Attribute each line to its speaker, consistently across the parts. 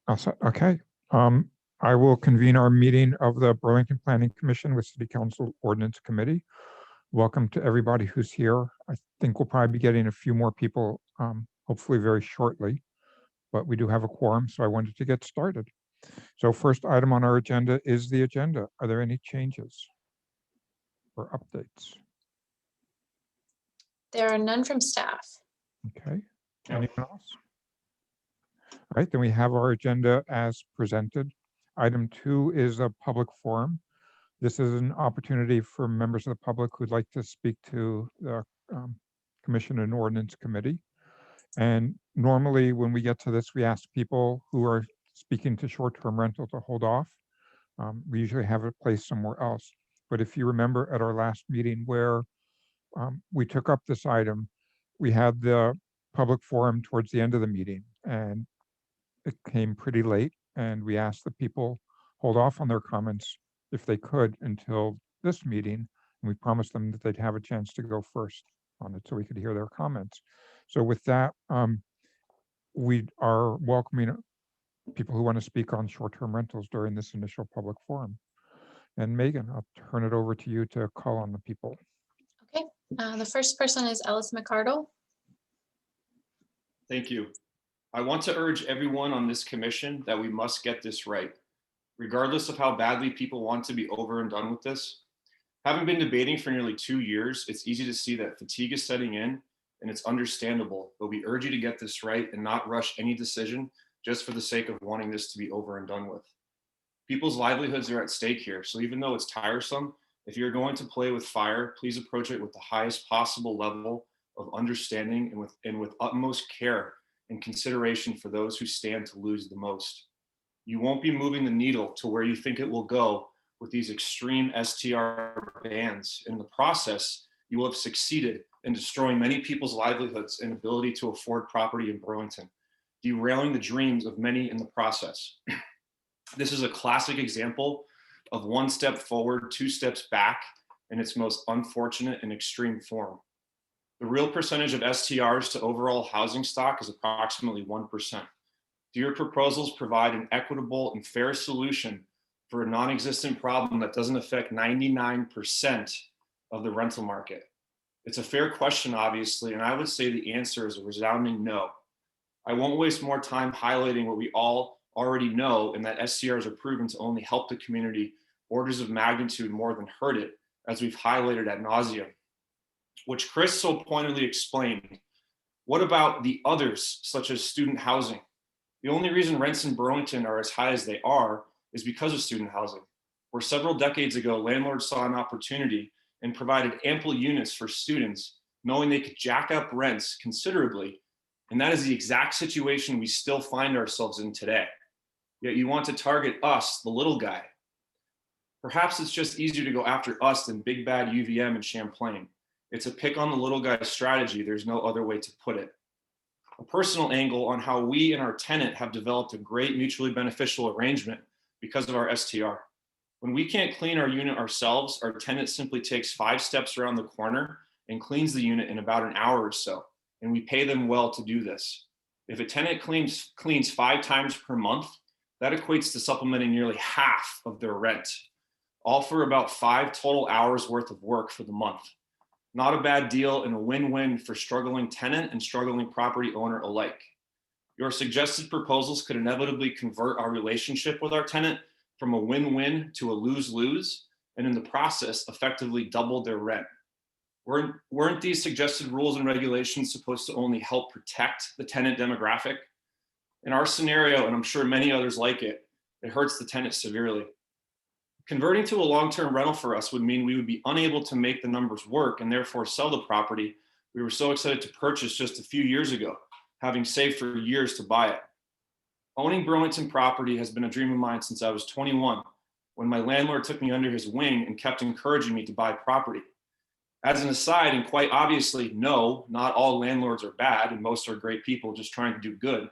Speaker 1: Okay. I will convene our meeting of the Burlington Planning Commission with City Council Ordinance Committee. Welcome to everybody who's here. I think we'll probably be getting a few more people, hopefully very shortly, but we do have a quorum, so I wanted to get started. So first item on our agenda is the agenda. Are there any changes or updates?
Speaker 2: There are none from staff.
Speaker 1: Okay. Anyone else? All right, then we have our agenda as presented. Item 2 is a public forum. This is an opportunity for members of the public who'd like to speak to the Commission and Ordinance Committee. And normally when we get to this, we ask people who are speaking to short-term rental to hold off. We usually have it placed somewhere else. But if you remember at our last meeting where we took up this item, we had the public forum towards the end of the meeting, and it came pretty late, and we asked the people hold off on their comments if they could until this meeting, and we promised them that they'd have a chance to go first on it so we could hear their comments. So with that, we are welcoming people who want to speak on short-term rentals during this initial public forum. And Megan, I'll turn it over to you to call on the people.
Speaker 2: Okay, the first person is Ellis McCardle.
Speaker 3: Thank you. I want to urge everyone on this commission that we must get this right, regardless of how badly people want to be over and done with this. Having been debating for nearly 2 years, it's easy to see that fatigue is setting in, and it's understandable, but we urge you to get this right and not rush any decision just for the sake of wanting this to be over and done with. People's livelihoods are at stake here, so even though it's tiresome, if you're going to play with fire, please approach it with the highest possible level of understanding and with utmost care and consideration for those who stand to lose the most. You won't be moving the needle to where you think it will go with these extreme STR bans. In the process, you will have succeeded in destroying many people's livelihoods and ability to afford property in Burlington, derailing the dreams of many in the process. This is a classic example of 1 step forward, 2 steps back in its most unfortunate and extreme form. The real percentage of STRs to overall housing stock is approximately 1%. Do your proposals provide an equitable and fair solution for a non-existent problem that doesn't affect 99% of the rental market? It's a fair question, obviously, and I would say the answer is a resounding no. I won't waste more time highlighting what we all already know, and that STRs are proven to only help the community orders of magnitude more than hurt it, as we've highlighted ad nauseum. Which Chris so pointedly explained. What about the others, such as student housing? The only reason rents in Burlington are as high as they are is because of student housing, where several decades ago, landlords saw an opportunity and provided ample units for students, knowing they could jack up rents considerably. And that is the exact situation we still find ourselves in today. Yet you want to target us, the little guy. Perhaps it's just easier to go after us than big bad UVM and Champlain. It's a pick on the little guy strategy. There's no other way to put it. A personal angle on how we and our tenant have developed a great mutually beneficial arrangement because of our STR. When we can't clean our unit ourselves, our tenant simply takes 5 steps around the corner and cleans the unit in about an hour or so, and we pay them well to do this. If a tenant cleans 5 times per month, that equates to supplementing nearly half of their rent, all for about 5 total hours worth of work for the month. Not a bad deal and a win-win for struggling tenant and struggling property owner alike. Your suggested proposals could inevitably convert our relationship with our tenant from a win-win to a lose-lose, and in the process, effectively double their rent. Weren't these suggested rules and regulations supposed to only help protect the tenant demographic? In our scenario, and I'm sure many others like it, it hurts the tenant severely. Converting to a long-term rental for us would mean we would be unable to make the numbers work and therefore sell the property we were so excited to purchase just a few years ago, having saved for years to buy it. Owning Burlington property has been a dream of mine since I was 21, when my landlord took me under his wing and kept encouraging me to buy property. As an aside, and quite obviously, no, not all landlords are bad, and most are great people just trying to do good.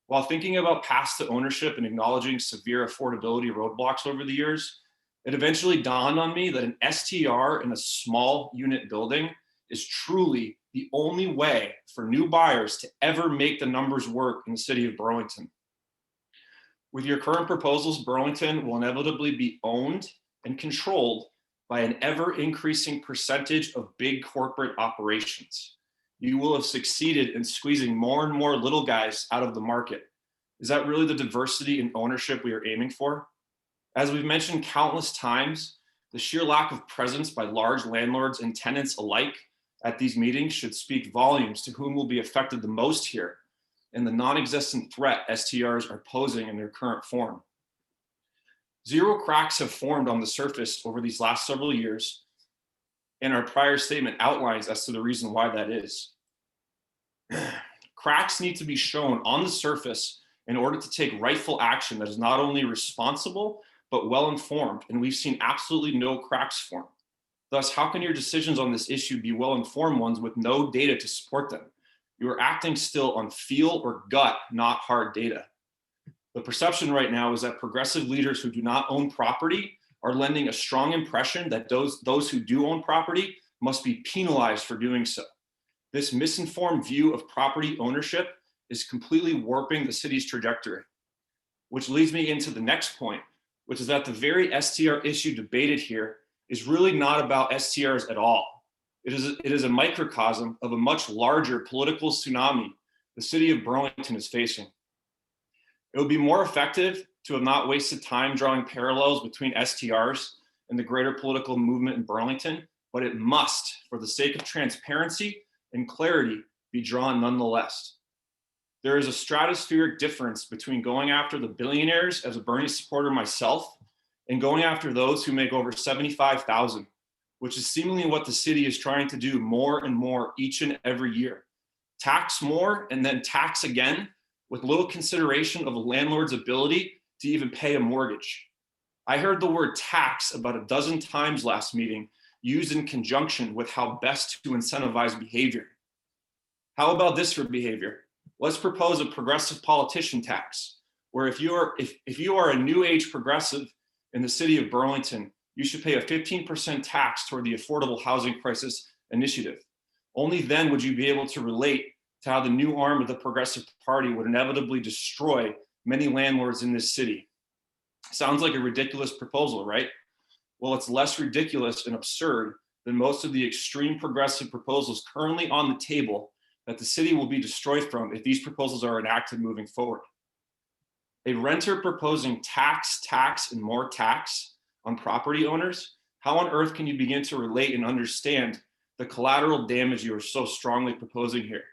Speaker 3: While thinking about paths to ownership and acknowledging severe affordability roadblocks over the years, it eventually dawned on me that an STR in a small unit building is truly the only way for new buyers to ever make the numbers work in the city of Burlington. With your current proposals, Burlington will inevitably be owned and controlled by an ever-increasing percentage of big corporate operations. You will have succeeded in squeezing more and more little guys out of the market. Is that really the diversity in ownership we are aiming for? As we've mentioned countless times, the sheer lack of presence by large landlords and tenants alike at these meetings should speak volumes to whom will be affected the most here and the non-existent threat STRs are posing in their current form. Zero cracks have formed on the surface over these last several years, and our prior statement outlines as to the reason why that is. Cracks need to be shown on the surface in order to take rightful action that is not only responsible, but well-informed, and we've seen absolutely no cracks form. Thus, how can your decisions on this issue be well-informed ones with no data to support them? You are acting still on feel or gut, not hard data. The perception right now is that progressive leaders who do not own property are lending a strong impression that those who do own property must be penalized for doing so. This misinformed view of property ownership is completely warping the city's trajectory, which leads me into the next point, which is that the very STR issue debated here is really not about STRs at all. It is a microcosm of a much larger political tsunami the city of Burlington is facing. It would be more effective to have not wasted time drawing parallels between STRs and the greater political movement in Burlington, but it must, for the sake of transparency and clarity, be drawn nonetheless. There is a stratospheric difference between going after the billionaires as a Bernie supporter myself and going after those who make over $75,000, which is seemingly what the city is trying to do more and more each and every year. Tax more and then tax again with little consideration of a landlord's ability to even pay a mortgage. I heard the word tax about a dozen times last meeting used in conjunction with how best to incentivize behavior. How about this for behavior? Let's propose a progressive politician tax, where if you are a new age progressive in the city of Burlington, you should pay a 15% tax toward the Affordable Housing Crisis Initiative. Only then would you be able to relate to how the new arm of the Progressive Party would inevitably destroy many landlords in this city. Sounds like a ridiculous proposal, right? Well, it's less ridiculous and absurd than most of the extreme progressive proposals currently on the table that the city will be destroyed from if these proposals are enacted moving forward. A renter proposing tax, and more tax on property owners, how on earth can you begin to relate and understand the collateral damage you are so strongly proposing here?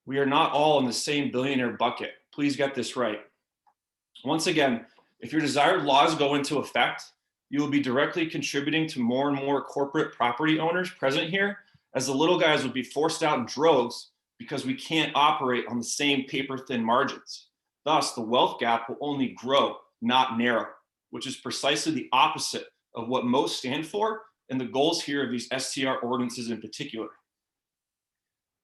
Speaker 3: We are not all in the same billionaire bucket. Please get this right. Once again, if your desired laws go into effect, you will be directly contributing to more and more corporate property owners present here, as the little guys will be forced out in droves because we can't operate on the same paper-thin margins. Thus, the wealth gap will only grow, not narrow, which is precisely the opposite of what most stand for and the goals here of these STR ordinances in particular.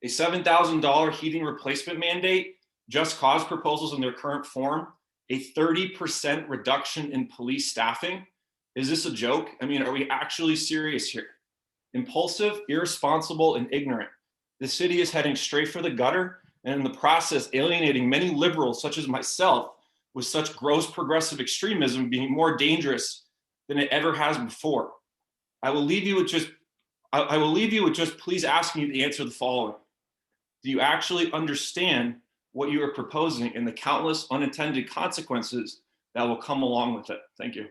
Speaker 3: A $7,000 heating replacement mandate, just cause proposals in their current form, a 30% reduction in police staffing. Is this a joke? I mean, are we actually serious here? Impulsive, irresponsible, and ignorant. The city is heading straight for the gutter, and in the process alienating many liberals such as myself, with such gross progressive extremism being more dangerous than it ever has before. I will leave you with just please asking you to answer the following. Do you actually understand what you are proposing and the countless unintended consequences that will come along with it? Thank you.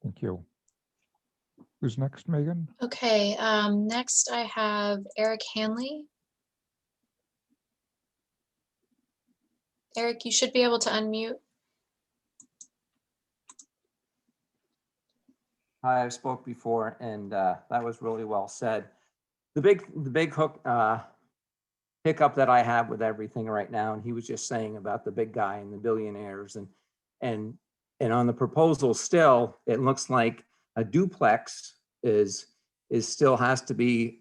Speaker 1: Thank you. Who's next, Megan?
Speaker 2: Okay, next I have Eric Hanley. Eric, you should be able to unmute.
Speaker 4: I spoke before, and that was really well said. The big hiccup that I have with everything right now, and he was just saying about the big guy and the billionaires, and on the proposal still, it looks like a duplex is still has to be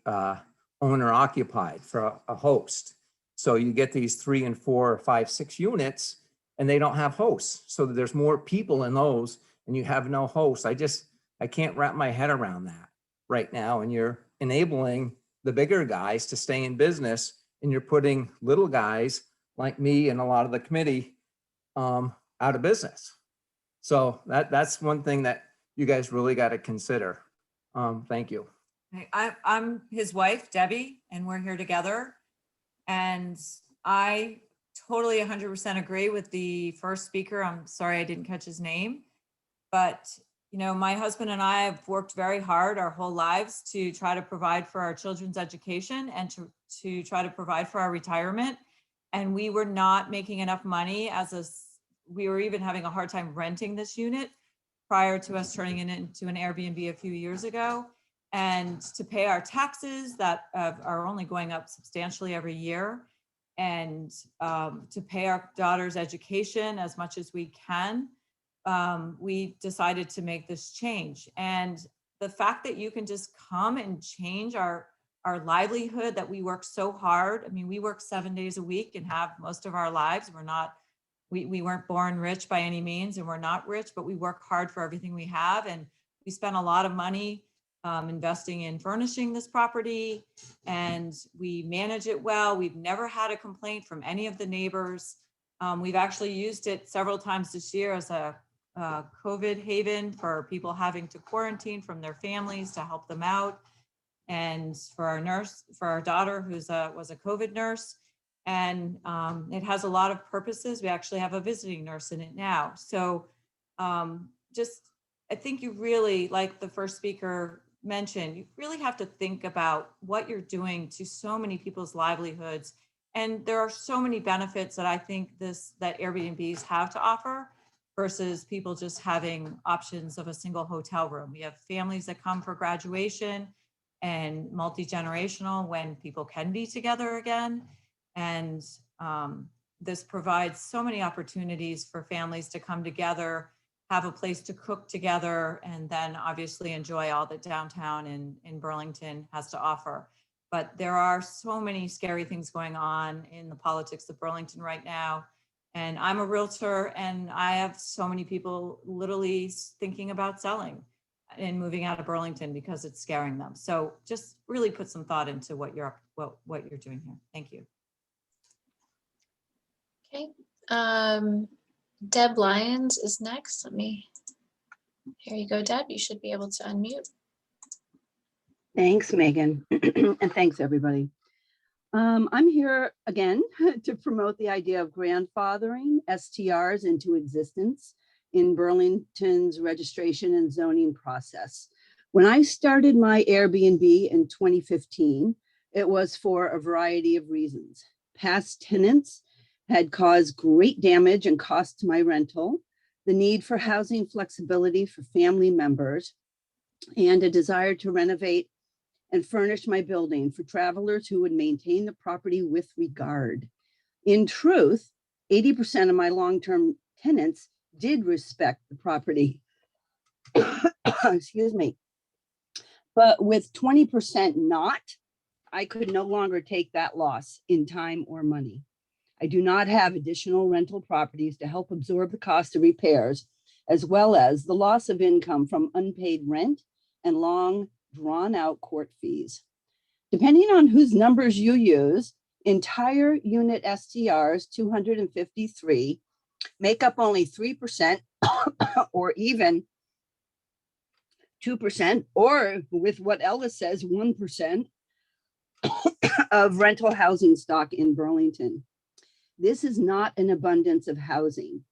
Speaker 4: owner occupied for a host. So you get these 3 and 4, 5, 6 units, and they don't have hosts. So there's more people in those, and you have no hosts. I can't wrap my head around that right now. And you're enabling the bigger guys to stay in business, and you're putting little guys like me and a lot of the committee out of business. So that's one thing that you guys really got to consider. Thank you.
Speaker 5: Hey, I'm his wife, Debbie, and we're here together. And I totally 100% agree with the first speaker. I'm sorry I didn't catch his name. But, you know, my husband and I have worked very hard our whole lives to try to provide for our children's education and to try to provide for our retirement. And we were not making enough money we were even having a hard time renting this unit prior to us turning it into an Airbnb a few years ago. And to pay our taxes that are only going up substantially every year, and to pay our daughter's education as much as we can, we decided to make this change. And the fact that you can just come and change our livelihood, that we work so hard. I mean, we work 7 days a week and have most of our lives. We weren't born rich by any means, and we're not rich, but we work hard for everything we have. And we spent a lot of money investing in furnishing this property, and we manage it well. We've never had a complaint from any of the neighbors. We've actually used it several times this year as a COVID haven for people having to quarantine from their families to help them out. And for our daughter, was a COVID nurse. And it has a lot of purposes. We actually have a visiting nurse in it now. So I think you really, like the first speaker mentioned, you really have to think about what you're doing to so many people's livelihoods. And there are so many benefits that I think that Airbnbs have to offer versus people just having options of a single hotel room. We have families that come for graduation and multi-generational when people can be together again. And this provides so many opportunities for families to come together, have a place to cook together, and then obviously enjoy all that downtown in Burlington has to offer. But there are so many scary things going on in the politics of Burlington right now. And I'm a realtor, and I have so many people literally thinking about selling and moving out of Burlington because it's scaring them. So just really put some thought into what you're doing here. Thank you.
Speaker 2: Okay. Deb Lyons is next. Here you go, Deb. You should be able to unmute.
Speaker 6: Thanks, Megan, and thanks, everybody. I'm here again to promote the idea of grandfathering STRs into existence in Burlington's registration and zoning process. When I started my Airbnb in 2015, it was for a variety of reasons. Past tenants had caused great damage and cost to my rental, the need for housing flexibility for family members, and a desire to renovate and furnish my building for travelers who would maintain the property with regard. In truth, 80% of my long-term tenants did respect the property. Excuse me. But with 20% not, I could no longer take that loss in time or money. I do not have additional rental properties to help absorb the cost of repairs, as well as the loss of income from unpaid rent and long drawn out court fees. Depending on whose numbers you use, entire unit STRs 253 make up only 3% or even 2%, or with what Ellis says, 1% of rental housing stock in Burlington. This is not an abundance of housing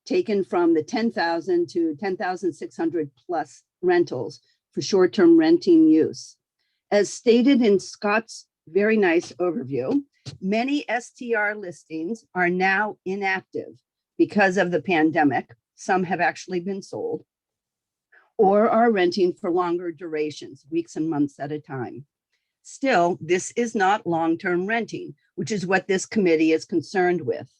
Speaker 6: taken from the 10,000 to 10,600 plus rentals for short-term renting use. As stated in Scott's very nice overview, many STR listings are now inactive because of the pandemic. Some have actually been sold or are renting for longer durations, weeks and months at a time. Still, this is not long-term renting, which is what this committee is concerned with.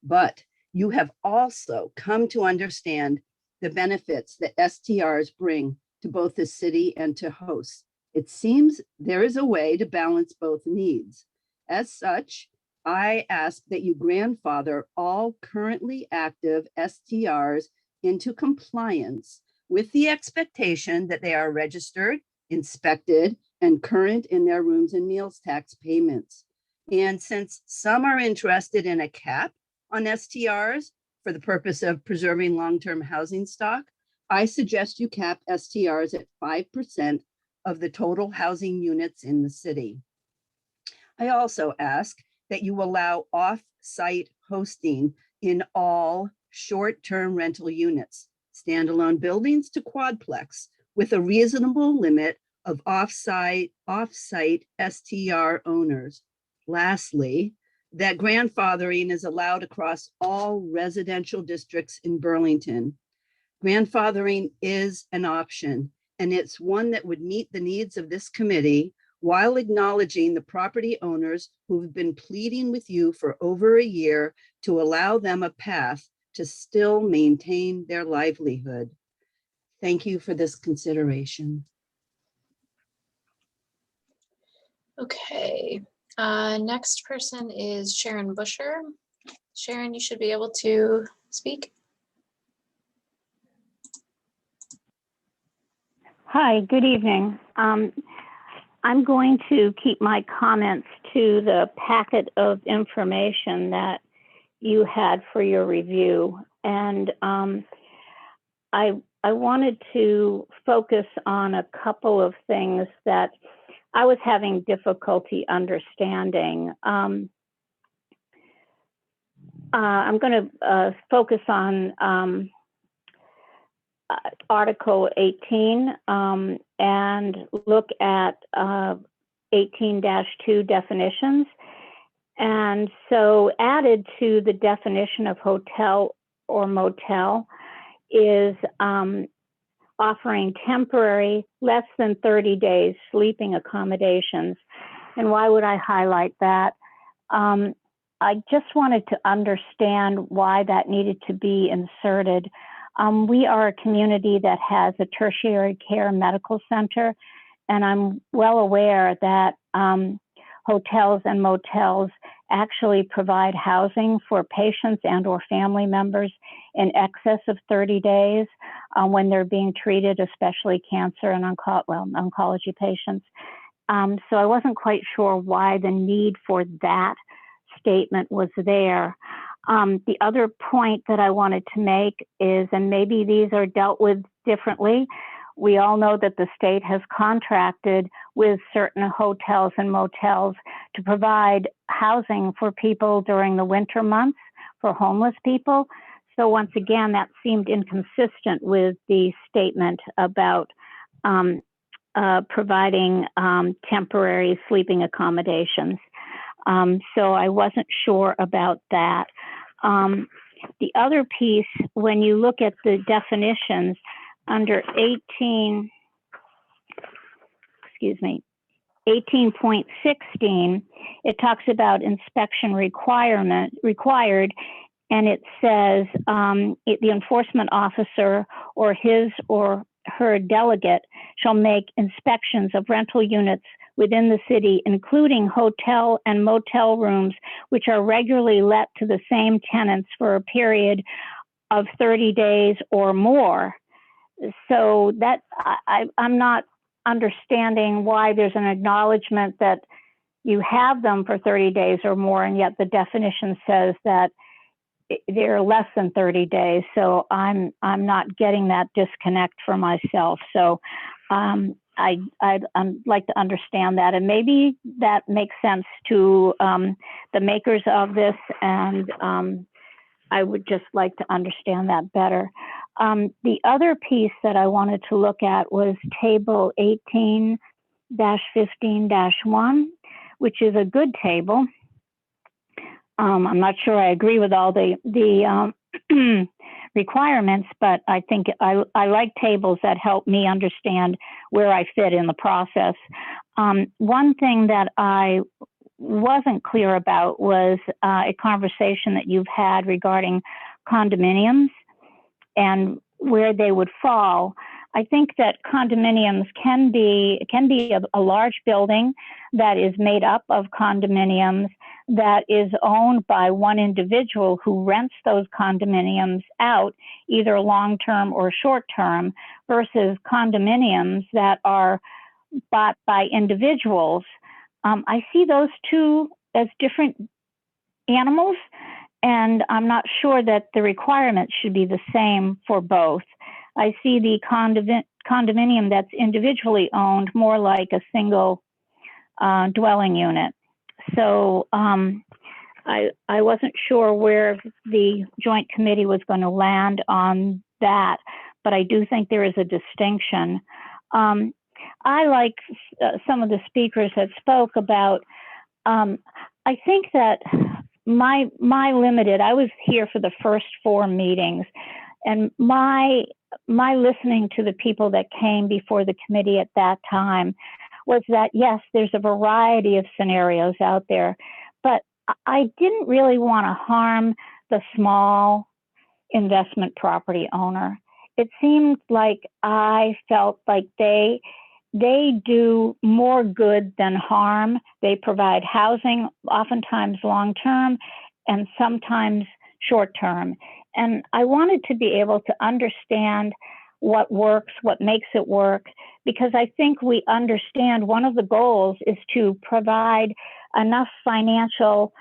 Speaker 6: But you have also come to understand the benefits that STRs bring to both the city and to hosts. It seems there is a way to balance both needs. As such, I ask that you grandfather all currently active STRs into compliance with the expectation that they are registered, inspected, and current in their rooms and meals tax payments. And since some are interested in a cap on STRs, for the purpose of preserving long-term housing stock, I suggest you cap STRs at 5% of the total housing units in the city. I also ask that you allow off-site hosting in all short-term rental units, standalone buildings to quadplex, with a reasonable limit of off-site STR owners. Lastly, that grandfathering is allowed across all residential districts in Burlington. Grandfathering is an option, and it's one that would meet the needs of this committee while acknowledging the property owners who've been pleading with you for over a year to allow them a path to still maintain their livelihood. Thank you for this consideration.
Speaker 2: Okay, next person is Sharon Busher. Sharon, you should be able to speak.
Speaker 7: Hi, good evening. I'm going to keep my comments to the packet of information that you had for your review. And I wanted to focus on a couple of things that I was having difficulty understanding. I'm going to focus on Article 18 and look at 18-2 definitions. And so added to the definition of hotel or motel is offering temporary, less than 30 days sleeping accommodations. And why would I highlight that? I just wanted to understand why that needed to be inserted. We are a community that has a tertiary care medical center, and I'm well aware that hotels and motels actually provide housing for patients and or family members in excess of 30 days when they're being treated, especially cancer and oncology patients. So I wasn't quite sure why the need for that statement was there. The other point that I wanted to make is, and maybe these are dealt with differently, we all know that the state has contracted with certain hotels and motels to provide housing for people during the winter months for homeless people. So once again, that seemed inconsistent with the statement about providing temporary sleeping accommodations. So I wasn't sure about that. The other piece, when you look at the definitions under 18.16, it talks about inspection required, and it says the enforcement officer or his or her delegate shall make inspections of rental units within the city, including hotel and motel rooms, which are regularly let to the same tenants for a period of 30 days or more. So that I'm not understanding why there's an acknowledgement that you have them for 30 days or more, and yet the definition says that they're less than 30 days. So I'm not getting that disconnect for myself. So I'd like to understand that, and maybe that makes sense to the makers of this, and I would just like to understand that better. The other piece that I wanted to look at was table 18-15-1, which is a good table. I'm not sure I agree with all the requirements, but I think I like tables that help me understand where I fit in the process. One thing that I wasn't clear about was a conversation that you've had regarding condominiums and where they would fall. I think that condominiums can be a large building that is made up of condominiums that is owned by one individual who rents those condominiums out, either long-term or short-term, versus condominiums that are bought by individuals. I see those two as different animals, and I'm not sure that the requirements should be the same for both. I see the condominium that's individually owned more like a single dwelling unit. So I wasn't sure where the joint committee was going to land on that, but I do think there is a distinction. I like some of the speakers that spoke about, I think that my limited, I was here for the first 4 meetings, and my listening to the people that came before the committee at that time was that, yes, there's a variety of scenarios out there, but I didn't really want to harm the small investment property owner. It seemed like I felt like they do more good than harm. They provide housing, oftentimes long-term, and sometimes short-term. And I wanted to be able to understand what works, what makes it work, because I think we understand one of the goals is to provide enough financial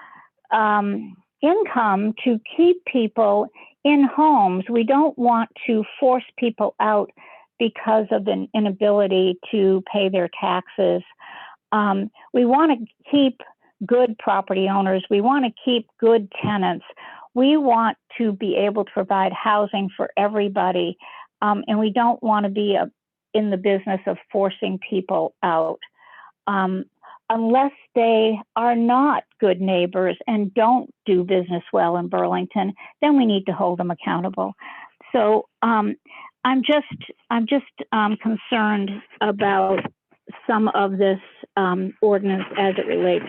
Speaker 7: income to keep people in homes. We don't want to force people out because of an inability to pay their taxes. We want to keep good property owners. We want to keep good tenants. We want to be able to provide housing for everybody. And we don't want to be in the business of forcing people out. Unless they are not good neighbors and don't do business well in Burlington, then we need to hold them accountable. So I'm just concerned about some of this ordinance as it relates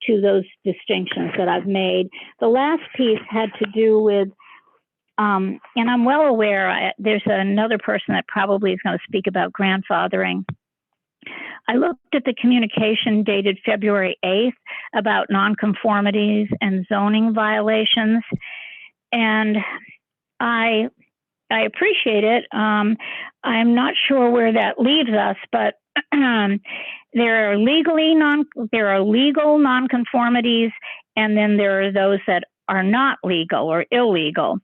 Speaker 7: to those distinctions that I've made. The last piece had to do with, and I'm well aware, there's another person that probably is going to speak about grandfathering. I looked at the communication dated February 8th about nonconformities and zoning violations, and I appreciate it. I'm not sure where that leaves us, but there are legal nonconformities, and then there are those that are not legal or illegal.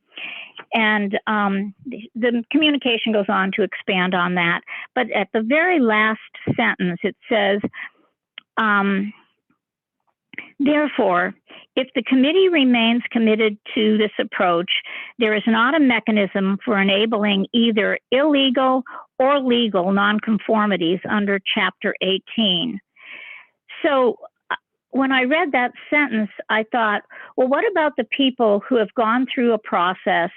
Speaker 7: And the communication goes on to expand on that. But at the very last sentence, it says, therefore, if the committee remains committed to this approach, there is not a mechanism for enabling either illegal or legal nonconformities under Chapter 18. So when I read that sentence, I thought, well, what about the people who have gone through a process?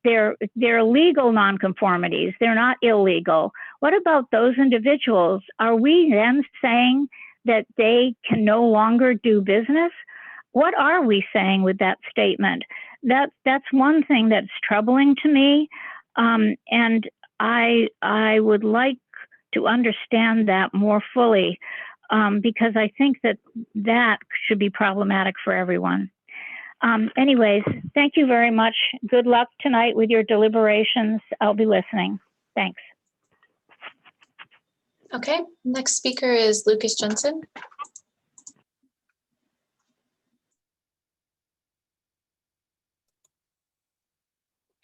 Speaker 7: They're legal nonconformities. They're not illegal. What about those individuals? Are we then saying that they can no longer do business? What are we saying with that statement? That's one thing that's troubling to me, and I would like to understand that more fully, because I think that should be problematic for everyone. Anyways, thank you very much. Good luck tonight with your deliberations. I'll be listening. Thanks.
Speaker 2: Okay, next speaker is Lucas Jensen.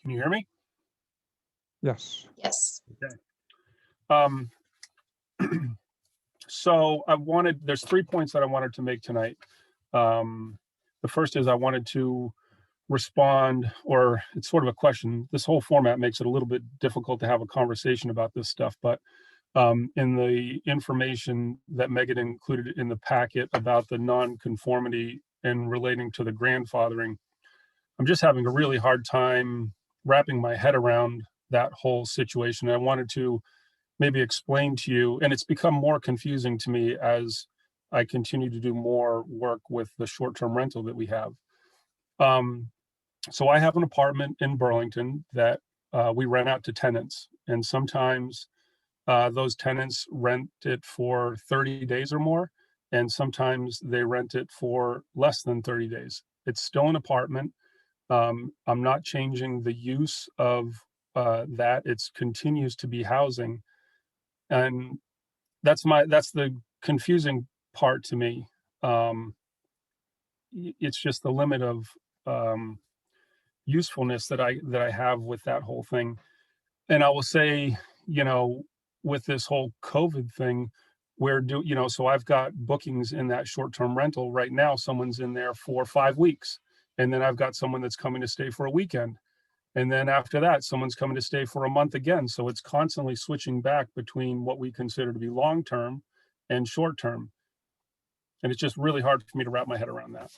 Speaker 8: Can you hear me?
Speaker 1: Yes.
Speaker 2: Yes.
Speaker 8: Okay. So there's 3 points that I wanted to make tonight. The first is I wanted to respond, or it's sort of a question. This whole format makes it a little bit difficult to have a conversation about this stuff, but in the information that Megan included in the packet about the non-conformity and relating to the grandfathering, I'm just having a really hard time wrapping my head around that whole situation. I wanted to maybe explain to you, and it's become more confusing to me as I continue to do more work with the short-term rental that we have. So I have an apartment in Burlington that we rent out to tenants, and sometimes those tenants rent it for 30 days or more, and sometimes they rent it for less than 30 days. It's still an apartment. I'm not changing the use of that. It continues to be housing. And that's the confusing part to me. It's just the limit of usefulness that I have with that whole thing. And I will say, you know, with this whole COVID thing, so I've got bookings in that short-term rental right now. Someone's in there for 5 weeks, and then I've got someone that's coming to stay for a weekend. And then after that, someone's coming to stay for a month again. So it's constantly switching back between what we consider to be long-term and short-term. And it's just really hard for me to wrap my head around that.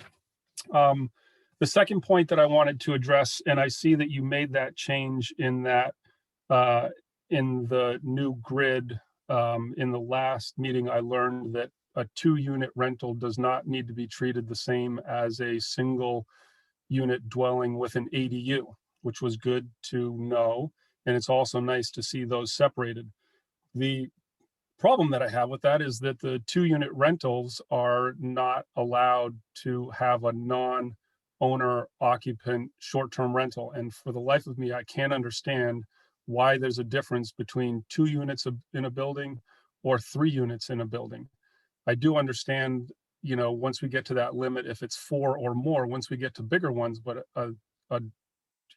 Speaker 8: The second point that I wanted to address, and I see that you made that change in that, in the new grid, in the last meeting, I learned that a 2-unit rental does not need to be treated the same as a single unit dwelling with an ADU, which was good to know. And it's also nice to see those separated. The problem that I have with that is that the 2-unit rentals are not allowed to have a non-owner occupant short-term rental. And for the life of me, I can't understand why there's a difference between 2 units in a building or 3 units in a building. I do understand, you know, once we get to that limit, if it's 4 or more, once we get to bigger ones, but a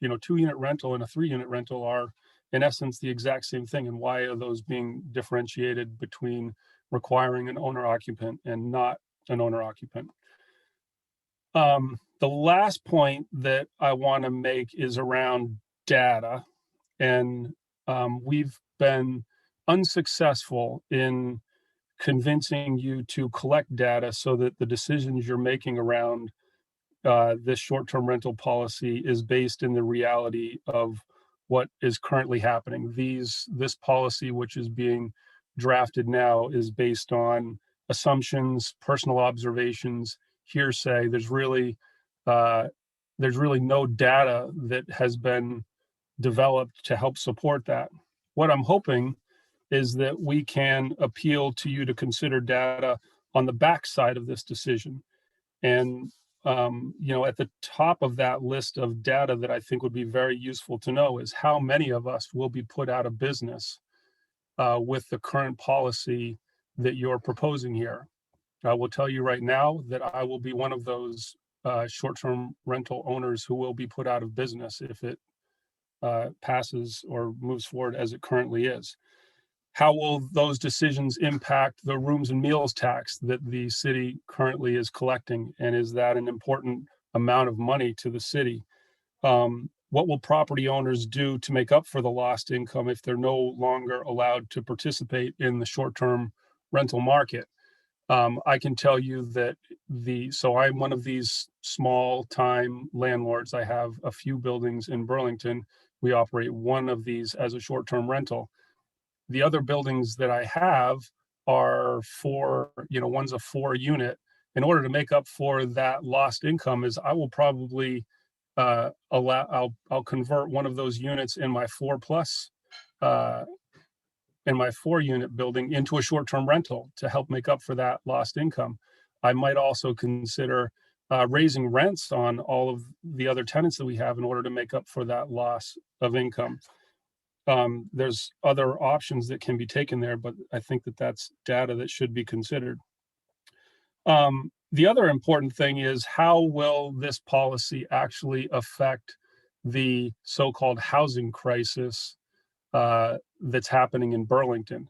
Speaker 8: 2-unit rental and a 3-unit rental are in essence the exact same thing. And why are those being differentiated between requiring an owner occupant and not an owner occupant? The last point that I want to make is around data. And we've been unsuccessful in convincing you to collect data so that the decisions you're making around this short-term rental policy is based in the reality of what is currently happening. This policy, which is being drafted now, is based on assumptions, personal observations, hearsay. There's really no data that has been developed to help support that. What I'm hoping is that we can appeal to you to consider data on the backside of this decision. And at the top of that list of data that I think would be very useful to know is how many of us will be put out of business with the current policy that you're proposing here. I will tell you right now that I will be one of those short-term rental owners who will be put out of business if it passes or moves forward as it currently is. How will those decisions impact the rooms and meals tax that the city currently is collecting? And is that an important amount of money to the city? What will property owners do to make up for the lost income if they're no longer allowed to participate in the short-term rental market? I can tell you that so I'm one of these small-time landlords. I have a few buildings in Burlington. We operate one of these as a short-term rental. The other buildings that I have are one's a 4-unit. In order to make up for that lost income, is I will probably I'll convert one of those units in my 4-unit building into a short-term rental to help make up for that lost income. I might also consider raising rents on all of the other tenants that we have in order to make up for that loss of income. There's other options that can be taken there, but I think that that's data that should be considered. The other important thing is, how will this policy actually affect the so-called housing crisis that's happening in Burlington?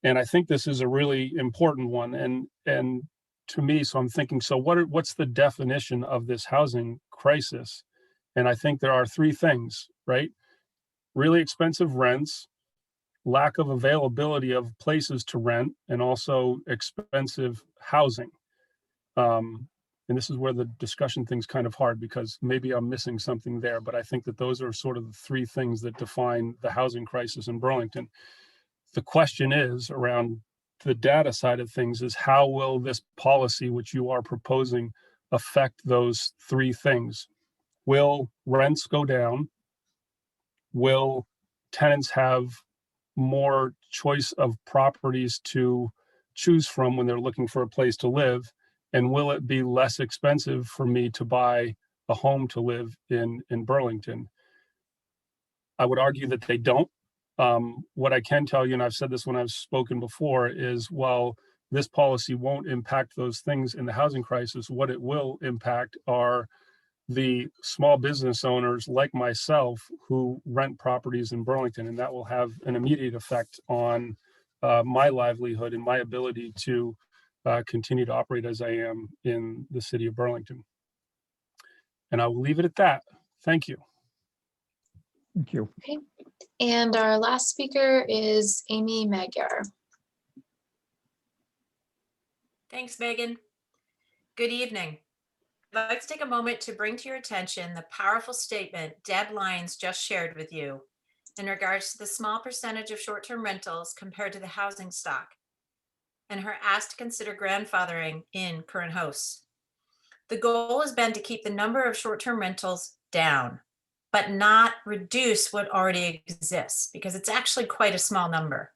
Speaker 8: And I think this is a really important one. And to me, so I'm thinking, so what's the definition of this housing crisis? And I think there are 3 things, right? Really expensive rents, lack of availability of places to rent, and also expensive housing. And this is where the discussion thing's kind of hard, because maybe I'm missing something there, but I think that those are sort of the 3 things that define the housing crisis in Burlington. The question is, around the data side of things, is how will this policy, which you are proposing, affect those 3 things? Will rents go down? Will tenants have more choice of properties to choose from when they're looking for a place to live? And will it be less expensive for me to buy a home to live in Burlington? I would argue that they don't. What I can tell you, and I've said this when I've spoken before, is while this policy won't impact those things in the housing crisis, what it will impact are the small business owners like myself who rent properties in Burlington, and that will have an immediate effect on my livelihood and my ability to continue to operate as I am in the city of Burlington. And I will leave it at that. Thank you.
Speaker 1: Thank you.
Speaker 2: Okay. And our last speaker is Amy Magyar.
Speaker 9: Thanks, Megan. Good evening. I'd like to take a moment to bring to your attention the powerful statement Deb Lyons just shared with you in regards to the small percentage of short-term rentals compared to the housing stock, and her ask to consider grandfathering in current hosts. The goal has been to keep the number of short-term rentals down, but not reduce what already exists, because it's actually quite a small number.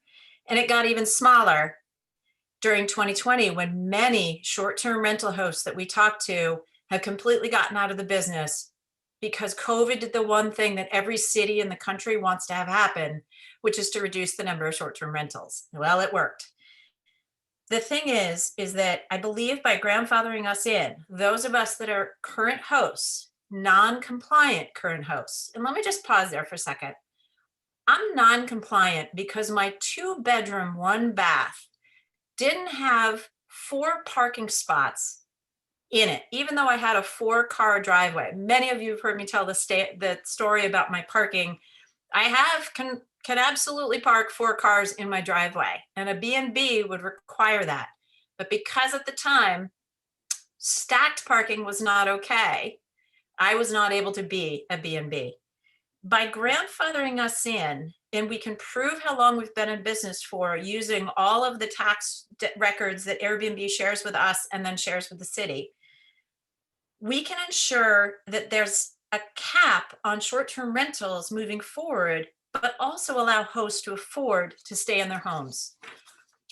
Speaker 9: And it got even smaller during 2020 when many short-term rental hosts that we talked to have completely gotten out of the business because COVID did the one thing that every city in the country wants to have happen, which is to reduce the number of short-term rentals. Well, it worked. The thing is that I believe by grandfathering us in, those of us that are current hosts, non-compliant current hosts, and let me just pause there for a second. I'm non-compliant because my 2-bedroom, 1-bath didn't have 4 parking spots in it, even though I had a 4-car driveway. Many of you have heard me tell the story about my parking. I can absolutely park 4 cars in my driveway, and a B&B would require that. But because at the time, stacked parking was not okay, I was not able to be a B&B. By grandfathering us in, and we can prove how long we've been in business for using all of the tax records that Airbnb shares with us and then shares with the city, we can ensure that there's a cap on short-term rentals moving forward, but also allow hosts to afford to stay in their homes.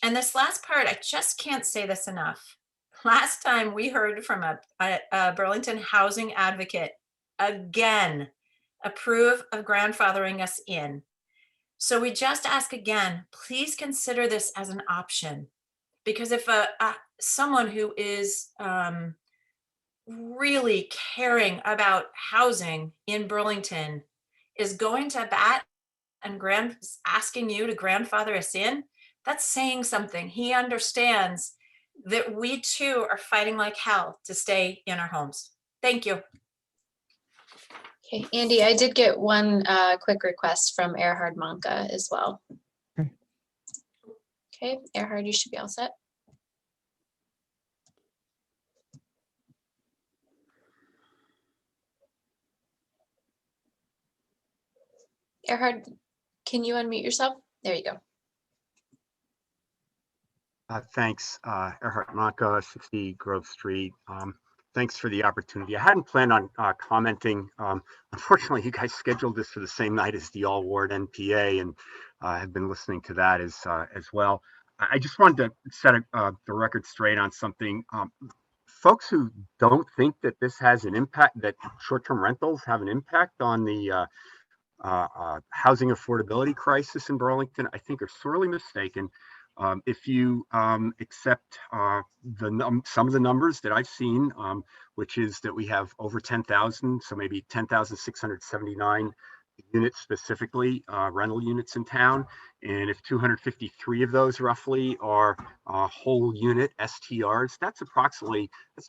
Speaker 9: And this last part, I just can't say this enough. Last time we heard from a Burlington housing advocate, again, approve of grandfathering us in. So we just ask again, please consider this as an option, because if someone who is really caring about housing in Burlington is going to bat and asking you to grandfather us in, that's saying something. He understands that we too are fighting like hell to stay in our homes. Thank you.
Speaker 2: Okay, Andy, I did get one quick request from Erhard Manka as well.
Speaker 1: Okay.
Speaker 2: Okay, Erhard, you should be all set. Erhard, can you unmute yourself? There you go.
Speaker 10: Thanks, Erhard Manka, 60 Grove Street. Thanks for the opportunity. I hadn't planned on commenting. Unfortunately, you guys scheduled this for the same night as the All Ward NPA, and have been listening to that as well. I just wanted to set the record straight on something. Folks who don't think that this has an impact, that short-term rentals have an impact on the housing affordability crisis in Burlington, I think are sorely mistaken. If you accept some of the numbers that I've seen, which is that we have over 10,000, so maybe 10,679 units specifically, rental units in town. And if 253 of those roughly are whole unit STRs, that's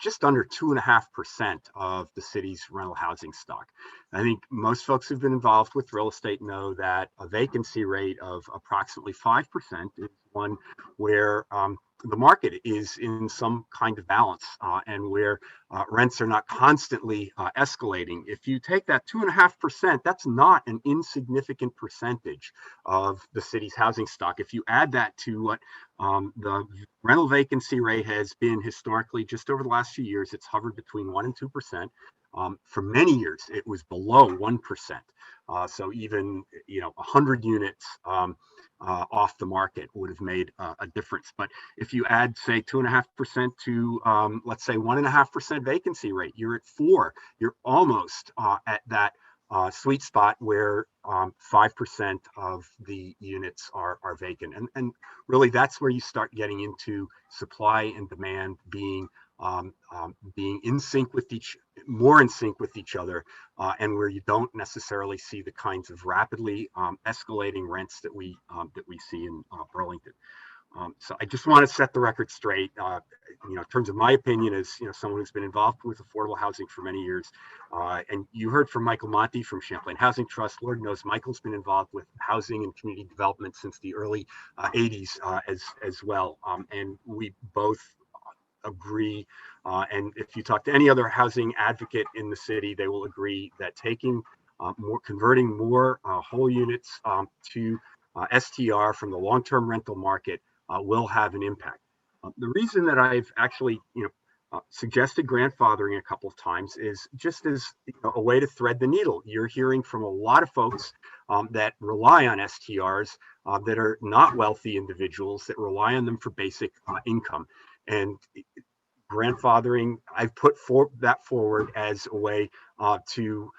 Speaker 10: just under 2.5% of the city's rental housing stock. I think most folks who've been involved with real estate know that a vacancy rate of approximately 5% is one where the market is in some kind of balance and where rents are not constantly escalating. If you take that 2.5%, that's not an insignificant percentage of the city's housing stock. If you add that to what the rental vacancy rate has been historically, just over the last few years, it's hovered between 1% and 2%. For many years, it was below 1%. So even 100 units off the market would have made a difference. But if you add, say, 2.5% to, let's say, 1.5% vacancy rate, you're at 4%. You're almost at that sweet spot where 5% of the units are vacant. And really, that's where you start getting into supply and demand being in sync with each more in sync with each other, and where you don't necessarily see the kinds of rapidly escalating rents that we see in Burlington. So I just want to set the record straight. In terms of my opinion as someone who's been involved with affordable housing for many years, and you heard from Michael Monti from Champlain Housing Trust. Lord knows Michael's been involved with housing and community development since the early 80s as well, and we both agree. And if you talk to any other housing advocate in the city, they will agree that converting more whole units to STR from the long-term rental market will have an impact. The reason that I've actually, suggested grandfathering a couple of times is just as a way to thread the needle. You're hearing from a lot of folks that rely on STRs that are not wealthy individuals that rely on them for basic income. And grandfathering, I've put that forward as a way to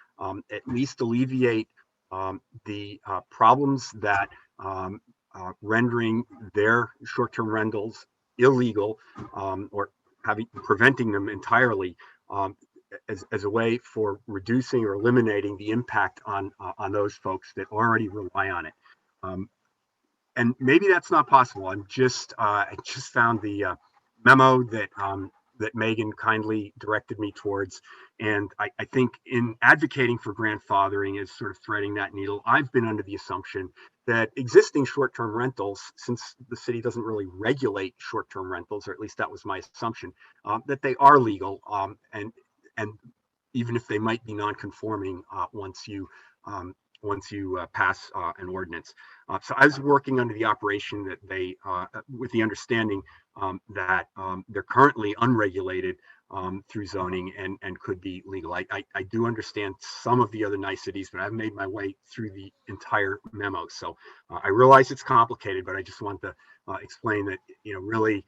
Speaker 10: at least alleviate the problems that rendering their short-term rentals illegal or preventing them entirely as a way for reducing or eliminating the impact on those folks that already rely on it. And maybe that's not possible. I just found the memo that Megan kindly directed me towards. And I think in advocating for grandfathering as sort of threading that needle, I've been under the assumption that existing short-term rentals, since the city doesn't really regulate short-term rentals, or at least that was my assumption, that they are legal, and even if they might be non-conforming once you pass an ordinance. So I was working under the operation that they, with the understanding that they're currently unregulated through zoning and could be legal. I do understand some of the other niceties, but I've made my way through the entire memo. So I realize it's complicated, but I just want to explain that, really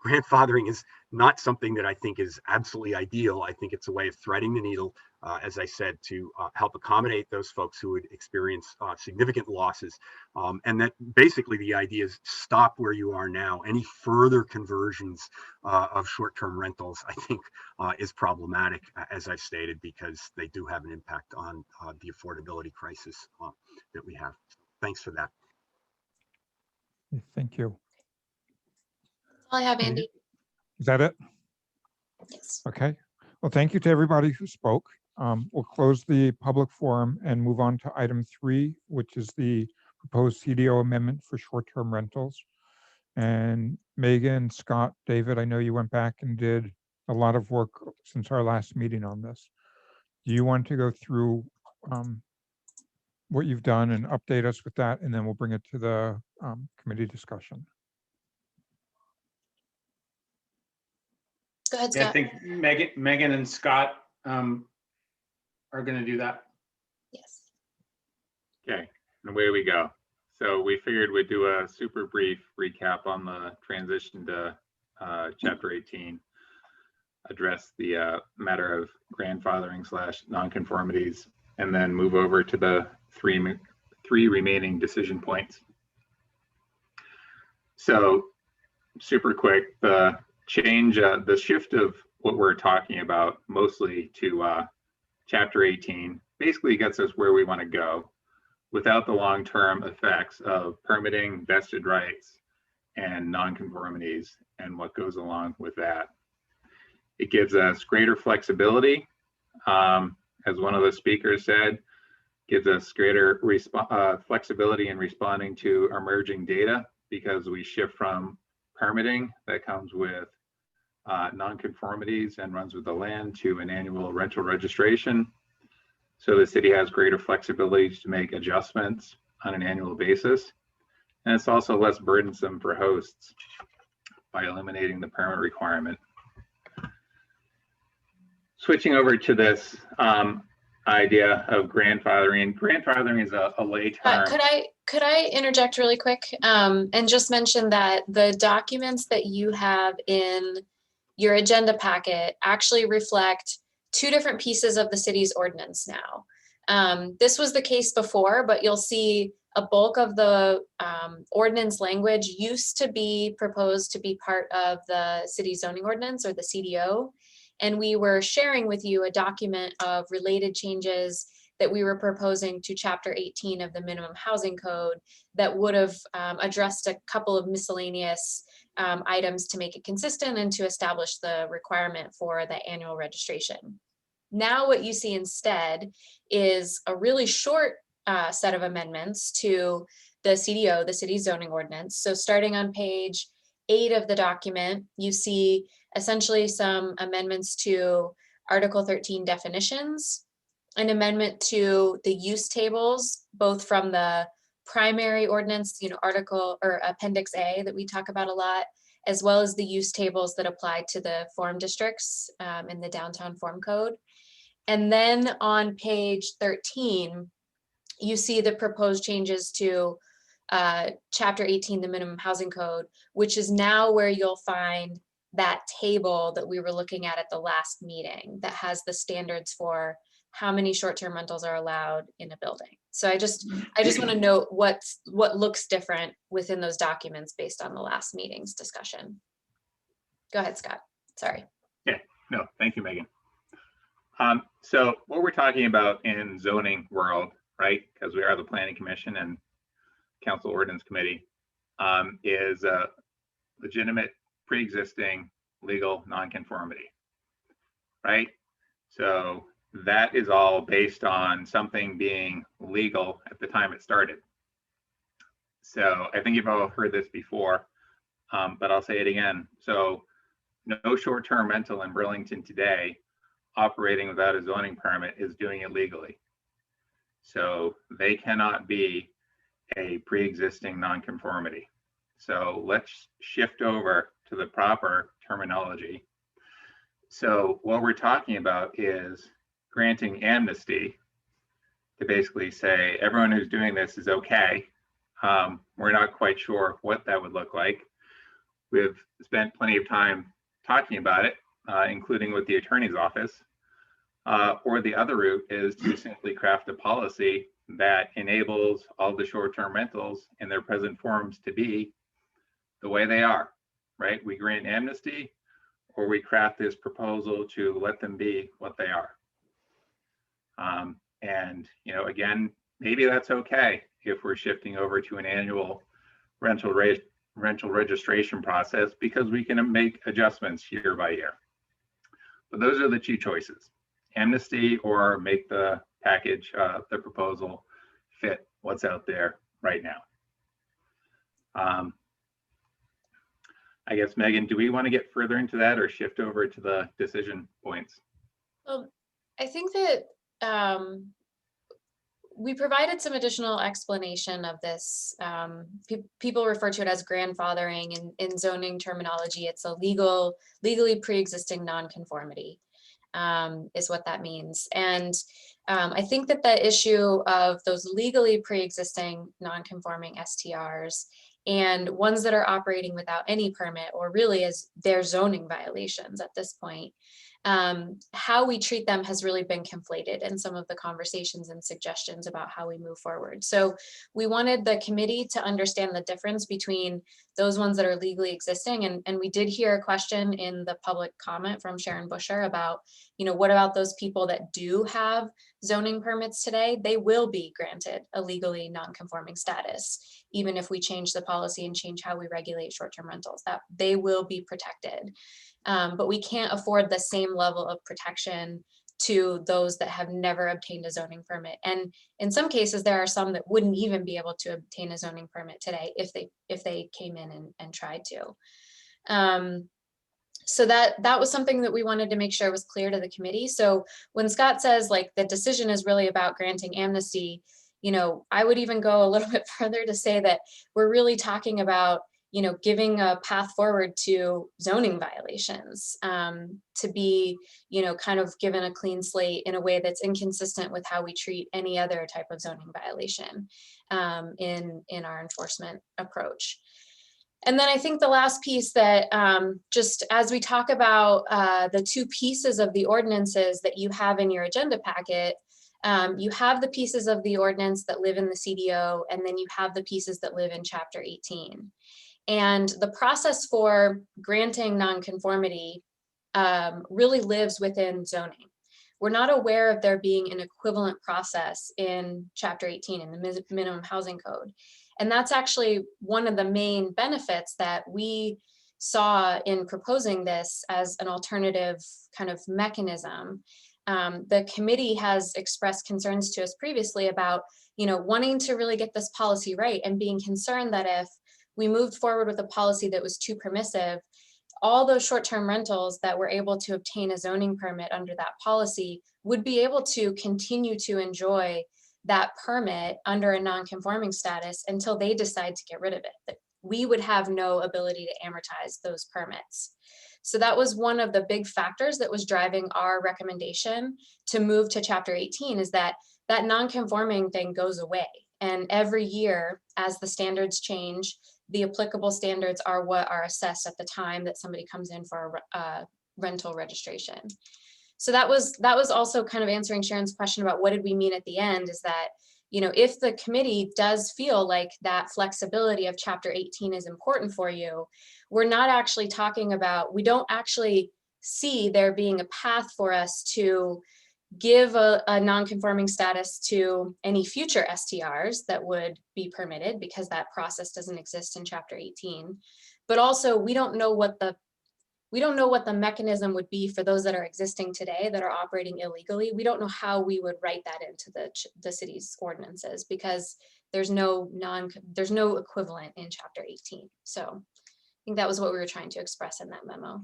Speaker 10: grandfathering is not something that I think is absolutely ideal. I think it's a way of threading the needle, as I said, to help accommodate those folks who would experience significant losses. And that basically the idea is stop where you are now. Any further conversions of short-term rentals, I think, is problematic, as I've stated, because they do have an impact on the affordability crisis that we have. Thanks for that.
Speaker 1: Thank you.
Speaker 2: All I have, Andy.
Speaker 1: Is that it?
Speaker 2: Yes.
Speaker 1: Okay. Well, thank you to everybody who spoke. We'll close the public forum and move on to item 3, which is the proposed CDO amendment for short-term rentals. And Megan, Scott, David, I know you went back and did a lot of work since our last meeting on this. Do you want to go through what you've done and update us with that, and then we'll bring it to the committee discussion?
Speaker 2: Go ahead,
Speaker 11: Yeah, I
Speaker 2: Scott.
Speaker 11: think Megan and Scott are going to do that.
Speaker 2: Yes.
Speaker 12: Okay, and away we go. So we figured we'd do a super brief recap on the transition to Chapter 18, address the matter of grandfathering / nonconformities, and then move over to the three remaining decision points. So super quick, the change, the shift of what we're talking about mostly to Chapter 18 basically gets us where we want to go without the long-term effects of permitting, vested rights, and nonconformities and what goes along with that. It gives us greater flexibility, as one of the speakers said, gives us greater flexibility in responding to emerging data, because we shift from permitting that comes with nonconformities and runs with the land to an annual rental registration. So the city has greater flexibility to make adjustments on an annual basis. And it's also less burdensome for hosts by eliminating the permit requirement. Switching over to this idea of grandfathering. Grandfathering is a lay term.
Speaker 2: Could I interject really quick and just mention that the documents that you have in your agenda packet actually reflect 2 different pieces of the city's ordinance now. This was the case before, but you'll see a bulk of the ordinance language used to be proposed to be part of the city zoning ordinance, or the CDO. And we were sharing with you a document of related changes that we were proposing to Chapter 18 of the Minimum Housing Code that would have addressed a couple of miscellaneous items to make it consistent and to establish the requirement for the annual registration. Now what you see instead is a really short set of amendments to the CDO, the city zoning ordinance. So starting on page 8 of the document, you see essentially some amendments to Article 13 definitions, an amendment to the use tables, both from the primary ordinance, article or appendix A that we talk about a lot, as well as the use tables that apply to the form districts in the downtown form code. And then on page 13, you see the proposed changes to Chapter 18, the Minimum Housing Code, which is now where you'll find that table that we were looking at the last meeting that has the standards for how many short-term rentals are allowed in a building. So I just want to note what looks different within those documents based on the last meeting's discussion. Go ahead, Scott. Sorry.
Speaker 12: Yeah, no, thank you, Megan. So what we're talking about in zoning world, right, because we are the Planning Commission and Council Ordinance Committee, is a legitimate pre-existing legal nonconformity, right? So that is all based on something being legal at the time it started. So I think you've all heard this before, but I'll say it again. So no short-term rental in Burlington today operating without a zoning permit is doing it legally. So they cannot be a pre-existing nonconformity. So let's shift over to the proper terminology. So what we're talking about is granting amnesty to basically say everyone who's doing this is okay. We're not quite sure what that would look like. We've spent plenty of time talking about it, including with the attorney's office. Or the other route is to simply craft a policy that enables all the short-term rentals in their present forms to be the way they are, right? We grant amnesty, or we craft this proposal to let them be what they are. And, again, maybe that's okay if we're shifting over to an annual rental registration process, because we can make adjustments year by year. But those are the two choices: amnesty or make the package, the proposal fit what's out there right now. I guess, Megan, do we want to get further into that or shift over to the decision points?
Speaker 2: Well, I think that we provided some additional explanation of this. People refer to it as grandfathering, and in zoning terminology, it's a legally pre-existing nonconformity. Is what that means. And I think that the issue of those legally pre-existing non-conforming STRs and ones that are operating without any permit, or really as their zoning violations at this point, how we treat them has really been conflated in some of the conversations and suggestions about how we move forward. So we wanted the committee to understand the difference between those ones that are legally existing. And we did hear a question in the public comment from Sharon Busher about, what about those people that do have zoning permits today? They will be granted a legally non-conforming status, even if we change the policy and change how we regulate short-term rentals, that they will be protected. But we can't afford the same level of protection to those that have never obtained a zoning permit. And in some cases, there are some that wouldn't even be able to obtain a zoning permit today if they came in and tried to. So that was something that we wanted to make sure was clear to the committee. So when Scott says like the decision is really about granting amnesty, I would even go a little bit further to say that we're really talking about giving a path forward to zoning violations, to be, kind of given a clean slate in a way that's inconsistent with how we treat any other type of zoning violation in our enforcement approach. And then I think the last piece that just as we talk about the two pieces of the ordinances that you have in your agenda packet, you have the pieces of the ordinance that live in the CDO, and then you have the pieces that live in Chapter 18. And the process for granting nonconformity really lives within zoning. We're not aware of there being an equivalent process in Chapter 18 in the minimum housing code. And that's actually one of the main benefits that we saw in proposing this as an alternative kind of mechanism. The committee has expressed concerns to us previously about, wanting to really get this policy right and being concerned that if we moved forward with a policy that was too permissive, all those short-term rentals that were able to obtain a zoning permit under that policy would be able to continue to enjoy that permit under a non-conforming status until they decide to get rid of it. That we would have no ability to amortize those permits. So that was one of the big factors that was driving our recommendation to move to Chapter 18, is that that non-conforming thing goes away. And every year, as the standards change, the applicable standards are what are assessed at the time that somebody comes in for a rental registration. So that was also kind of answering Sharon's question about what did we mean at the end, is that, if the committee does feel like that flexibility of Chapter 18 is important for you, we're not actually talking about, we don't actually see there being a path for us to give a non-conforming status to any future STRs that would be permitted, because that process doesn't exist in Chapter 18. But also, we don't know what the mechanism would be for those that are existing today that are operating illegally. We don't know how we would write that into the city's ordinances, because there's no equivalent in Chapter 18. So I think that was what we were trying to express in that memo.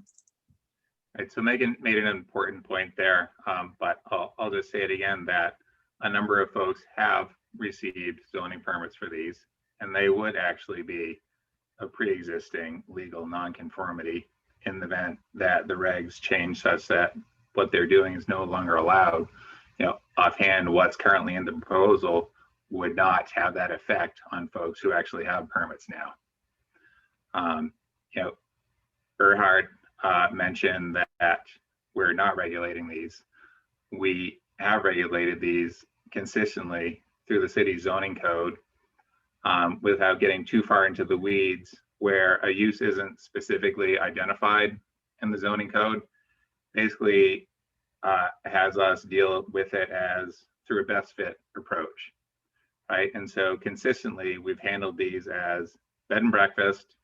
Speaker 12: Right, so Megan made an important point there, but I'll just say it again, that a number of folks have received zoning permits for these, and they would actually be a pre-existing legal nonconformity in the event that the regs change such that what they're doing is no longer allowed. Offhand, what's currently in the proposal would not have that effect on folks who actually have permits now. Erhard mentioned that we're not regulating these. We have regulated these consistently through the city's zoning code, without getting too far into the weeds, where a use isn't specifically identified in the zoning code. Basically has us deal with it as through a best fit approach, right? And so consistently we've handled these as bed and breakfast,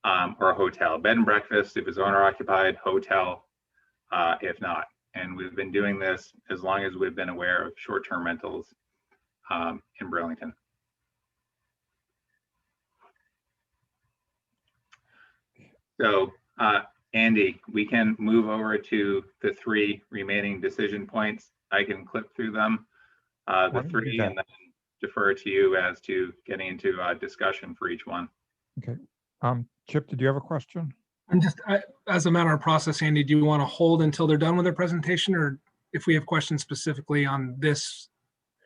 Speaker 12: or a hotel. Bed and breakfast if it's owner occupied, hotel if not. And we've been doing this as long as we've been aware of short-term rentals in Burlington. So Andy, we can move over to the 3 remaining decision points. I can clip through them, the 3, and then defer to you as to getting into discussion for each one.
Speaker 1: Okay. Chip, did you have a question?
Speaker 13: I'm just, as a matter of process, Andy, do you want to hold until they're done with their presentation, or if we have questions specifically on this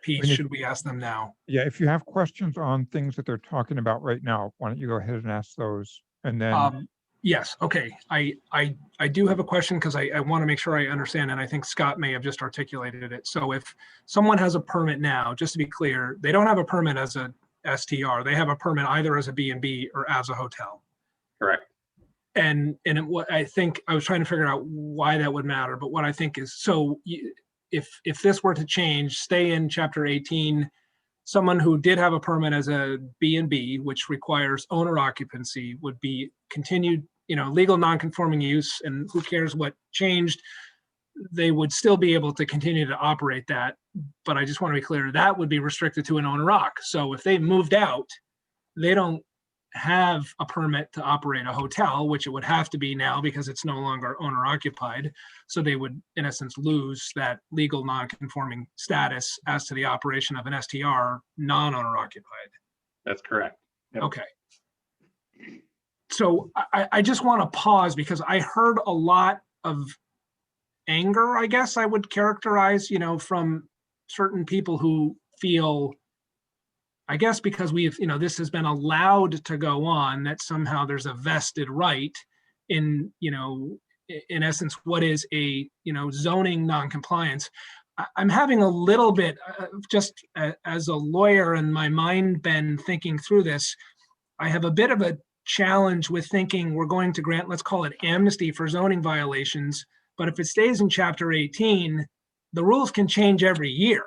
Speaker 13: piece, should we ask them now?
Speaker 1: Yeah, if you have questions on things that they're talking about right now, why don't you go ahead and ask those, and then.
Speaker 13: Yes, okay. I do have a question, because I want to make sure I understand, and I think Scott may have just articulated it. So if someone has a permit now, just to be clear, they don't have a permit as a STR. They have a permit either as a B&B or as a hotel.
Speaker 12: Correct.
Speaker 13: And what I think, I was trying to figure out why that would matter, but what I think is, so if this were to change, stay in Chapter 18, someone who did have a permit as a B&B, which requires owner occupancy, would be continued, legal non-conforming use, and who cares what changed, they would still be able to continue to operate that. But I just want to be clear, that would be restricted to an owner occ. So if they moved out, they don't have a permit to operate a hotel, which it would have to be now because it's no longer owner occupied. So they would, in essence, lose that legal non-conforming status as to the operation of an STR non-owner occupied.
Speaker 12: That's correct.
Speaker 13: Yep. Okay. So I just want to pause, because I heard a lot of anger, I guess I would characterize, from certain people who feel, I guess because we've, this has been allowed to go on, that somehow there's a vested right in, in essence, what is a, zoning non-compliance. I'm having a little bit, as a lawyer in my mind, been thinking through this, I have a bit of a challenge with thinking we're going to grant, let's call it amnesty for zoning violations. But if it stays in chapter 18, the rules can change every year.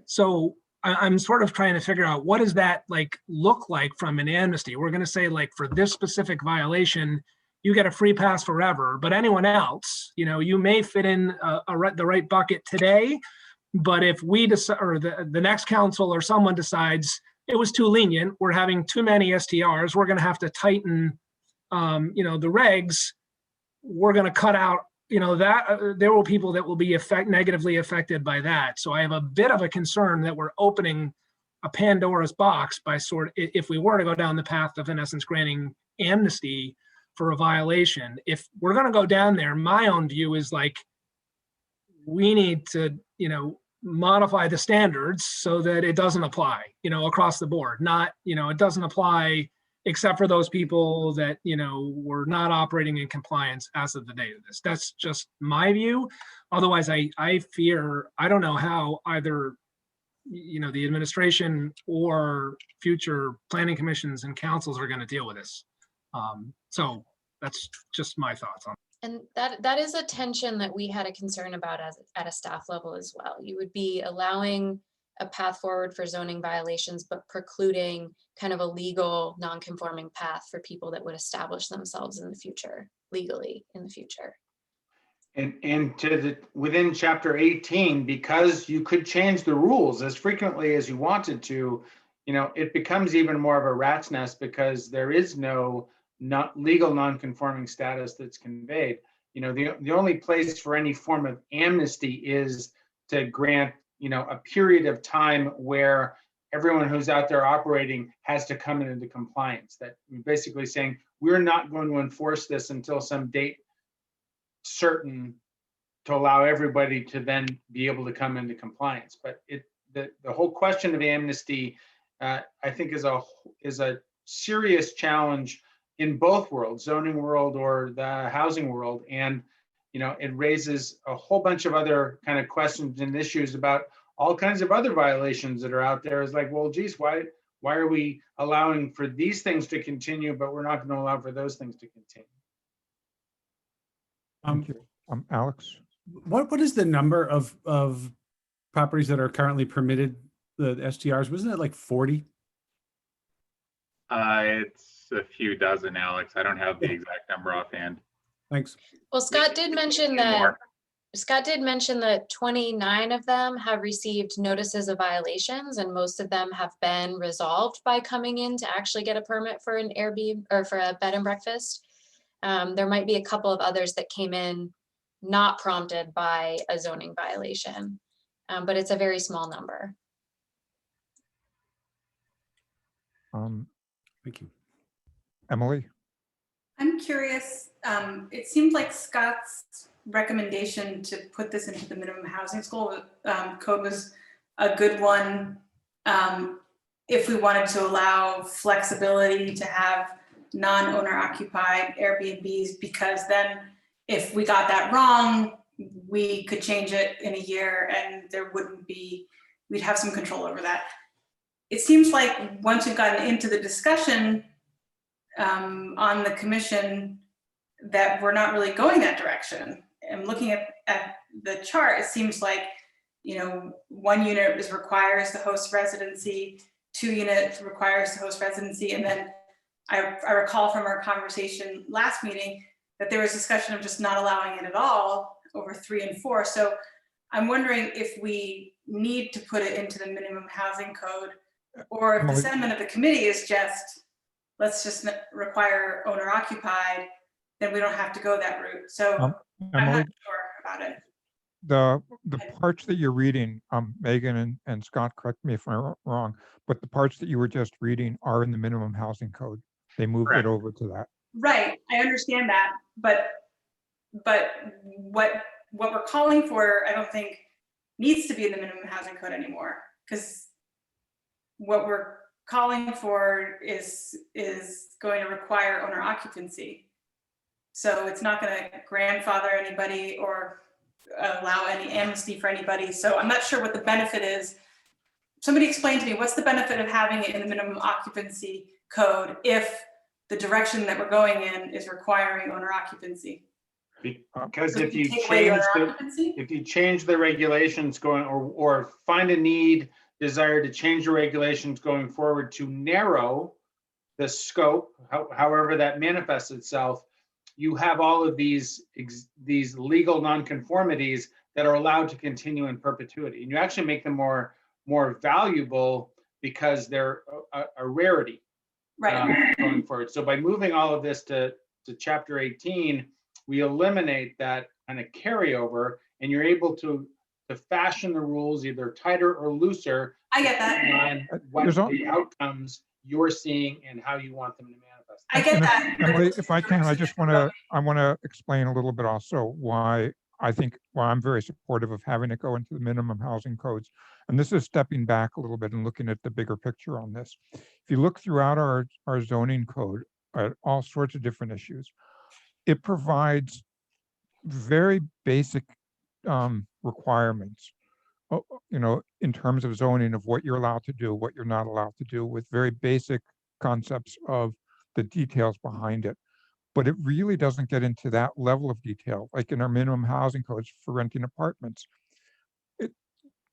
Speaker 13: So I'm sort of trying to figure out what does that like look like from an amnesty? We're going to say like for this specific violation, you get a free pass forever, but anyone else, you know, you may fit in the right bucket today, but if we decide, or the next council or someone decides it was too lenient, we're having too many STRs, we're going to have to tighten, you know, the regs, we're going to cut out, you know, that there will be people that will be negatively affected by that. So I have a bit of a concern that we're opening a Pandora's box by if we were to go down the path of, in essence, granting amnesty for a violation. If we're going to go down there, my own view is like, we need to, you know, modify the standards so that it doesn't apply, you know, across the board. Not, you know, it doesn't apply except for those people that, you know, were not operating in compliance as of the date of this. That's just my view. Otherwise, I fear, I don't know how either, you know, the administration or future planning commissions and councils are going to deal with this. So that's just my thoughts on it.
Speaker 2: And that is a tension that we had a concern about at a staff level as well. You would be allowing a path forward for zoning violations, but precluding kind of a legal non-conforming path for people that would establish themselves in the future, legally in the future.
Speaker 11: And within chapter 18, because you could change the rules as frequently as you wanted to, you know, it becomes even more of a rat's nest because there is no legal non-conforming status that's conveyed. You know, the only place for any form of amnesty is to grant, you know, a period of time where everyone who's out there operating has to come into compliance. That basically saying, we're not going to enforce this until some date certain to allow everybody to then be able to come into compliance. But the whole question of amnesty, I think is a serious challenge in both worlds, zoning world or the housing world. And, you know, it raises a whole bunch of other kind of questions and issues about all kinds of other violations that are out there. It's like, well, geez, why are we allowing for these things to continue, but we're not going to allow for those things to continue?
Speaker 1: Thank you. Alex?
Speaker 14: What is the number of properties that are currently permitted, the STRs? Wasn't it like 40?
Speaker 12: It's a few dozen, Alex. I don't have the exact number offhand.
Speaker 14: Thanks.
Speaker 2: Well, Scott did mention that 29 of them have received notices of violations, and most of them have been resolved by coming in to actually get a permit for an Airbnb or for a bed and breakfast. There might be a couple of others that came in not prompted by a zoning violation, but it's a very small number.
Speaker 14: Thank you.
Speaker 1: Emily?
Speaker 15: I'm curious, it seemed like Scott's recommendation to put this into the minimum housing school code was a good one. If we wanted to allow flexibility to have non-owner occupied Airbnbs, because then if we got that wrong, we could change it in a year and there wouldn't be, we'd have some control over that. It seems like once we've gotten into the discussion on the commission that we're not really going that direction. And looking at the chart, it seems like, you know, 1 unit requires the host residency, 2 units requires the host residency, and then I recall from our conversation last meeting that there was discussion of just not allowing it at all over 3 and 4. So I'm wondering if we need to put it into the minimum housing code, or if the sentiment of the committee is just, let's just require owner occupied, then we don't have to go that route. So I'm not sure about it.
Speaker 1: The parts that you're reading, Megan and Scott, correct me if I'm wrong, but the parts that you were just reading are in the minimum housing code. They moved it over to that.
Speaker 15: Right, I understand that, but what we're calling for, I don't think needs to be in the minimum housing code anymore, because what we're calling for is going to require owner occupancy. So it's not going to grandfather anybody or allow any amnesty for anybody. So I'm not sure what the benefit is. Somebody explain to me, what's the benefit of having it in the minimum occupancy code if the direction that we're going in is requiring owner occupancy.
Speaker 11: Because
Speaker 15: So
Speaker 11: if
Speaker 15: we
Speaker 11: you
Speaker 15: take away
Speaker 11: change
Speaker 15: owner
Speaker 11: the,
Speaker 15: occupancy?
Speaker 11: if you change the regulations going, or find a need, desire to change the regulations going forward to narrow the scope, however that manifests itself, you have all of these legal nonconformities that are allowed to continue in perpetuity. And you actually make them more valuable because they're a rarity.
Speaker 15: Right.
Speaker 11: Going forward. So by moving all of this to chapter 18, we eliminate that kind of carryover, and you're able to fashion the rules either tighter or looser.
Speaker 15: I get that.
Speaker 11: And what the outcomes you're seeing and how you want them to manifest.
Speaker 15: I get that.
Speaker 1: Emily, if I can, I want to explain a little bit also why I'm very supportive of having it go into the minimum housing codes. And this is stepping back a little bit and looking at the bigger picture on this. If you look throughout our zoning code at all sorts of different issues, it provides very basic requirements, in terms of zoning, of what you're allowed to do, what you're not allowed to do, with very basic concepts of the details behind it. But it really doesn't get into that level of detail, like in our minimum housing codes for renting apartments.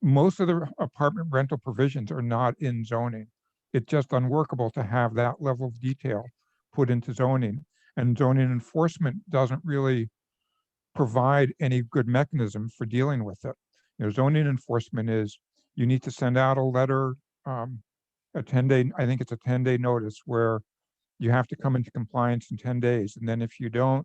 Speaker 1: Most of the apartment rental provisions are not in zoning. It's just unworkable to have that level of detail put into zoning. And zoning enforcement doesn't really provide any good mechanism for dealing with it. Zoning enforcement is, you need to send out a letter, a 10-day, I think it's a 10-day notice, where you have to come into compliance in 10 days. And then if you don't,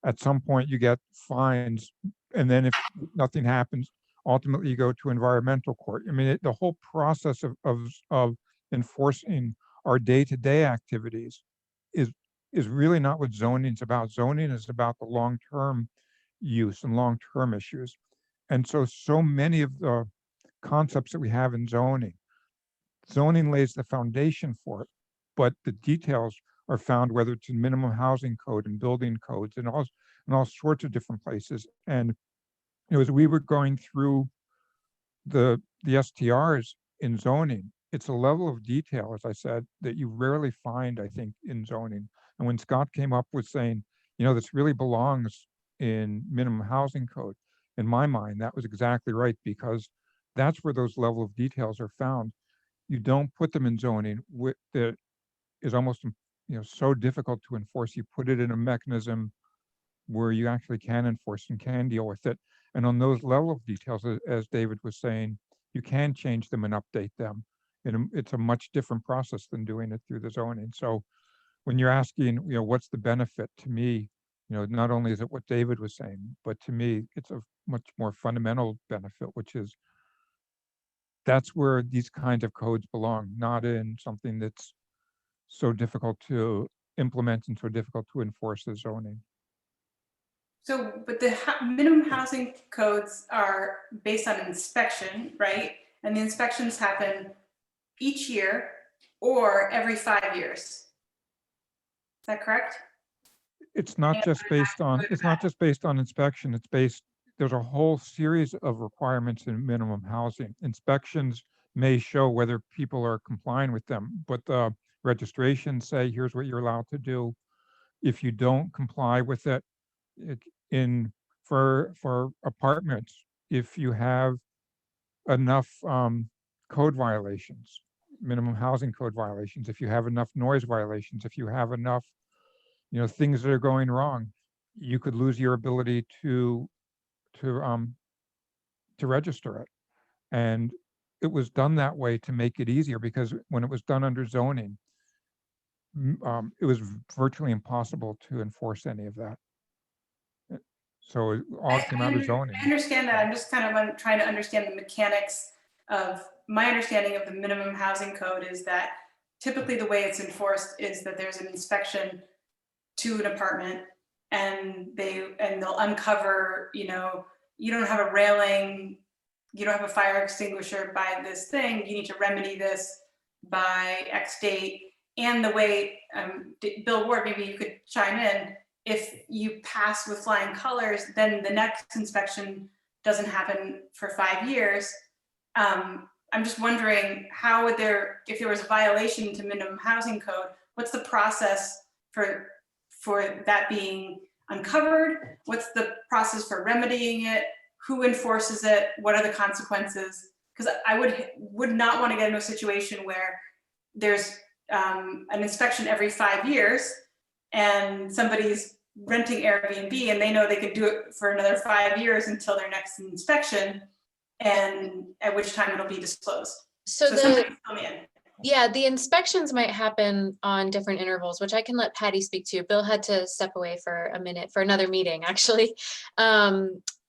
Speaker 1: at some point you get fines. And then if nothing happens, ultimately you go to environmental court. I mean, the whole process of enforcing our day-to-day activities is really not what zoning is about. Zoning is about the long-term use and long-term issues. And so many of the concepts that we have in zoning lays the foundation for it, but the details are found, whether it's in minimum housing code and building codes and all sorts of different places. And as we were going through the STRs in zoning, it's a level of detail, as I said, that you rarely find, I think, in zoning. And when Scott came up with saying, this really belongs in minimum housing code, in my mind, that was exactly right, because that's where those level of details are found. You don't put them in zoning, that is almost so difficult to enforce. You put it in a mechanism where you actually can enforce and can deal with it. And on those level of details, as David was saying, you can change them and update them. And it's a much different process than doing it through the zoning. So when you're asking, what's the benefit, to me, not only is it what David was saying, but to me, it's a much more fundamental benefit, which is that's where these kinds of codes belong, not in something that's so difficult to implement and so difficult to enforce as zoning.
Speaker 15: So, but the minimum housing codes are based on inspection, right? And the inspections happen each year or every 5 years. Is that correct?
Speaker 1: It's not just based on inspection. There's a whole series of requirements in minimum housing. Inspections may show whether people are complying with them, but the registrations say, here's what you're allowed to do. If you don't comply with it, for apartments, if you have enough code violations, minimum housing code violations, if you have enough noise violations, if you have enough things that are going wrong, you could lose your ability to register it. And it was done that way to make it easier, because when it was done under zoning, it was virtually impossible to enforce any of that. So it all came out of zoning.
Speaker 15: I understand that. I'm just kind of trying to understand the mechanics of, my understanding of the minimum housing code is that typically the way it's enforced is that there's an inspection to an apartment, and they'll uncover, you don't have a railing, you don't have a fire extinguisher by this thing, you need to remedy this by X date. And the way, Bill Ward, maybe you could chime in, if you pass with flying colors, then the next inspection doesn't happen for 5 years. I'm just wondering, how would if there was a violation to minimum housing code, what's the process for that being uncovered? What's the process for remedying it? Who enforces it? What are the consequences? Because I would not want to get into a situation where there's an inspection every 5 years and somebody's renting Airbnb and they know they could do it for another 5 years until their next inspection, and at which time it'll be disclosed.
Speaker 2: So
Speaker 15: somebody come in.
Speaker 2: Yeah, the inspections might happen on different intervals, which I can let Patty speak to. Bill had to step away for a minute for another meeting, actually.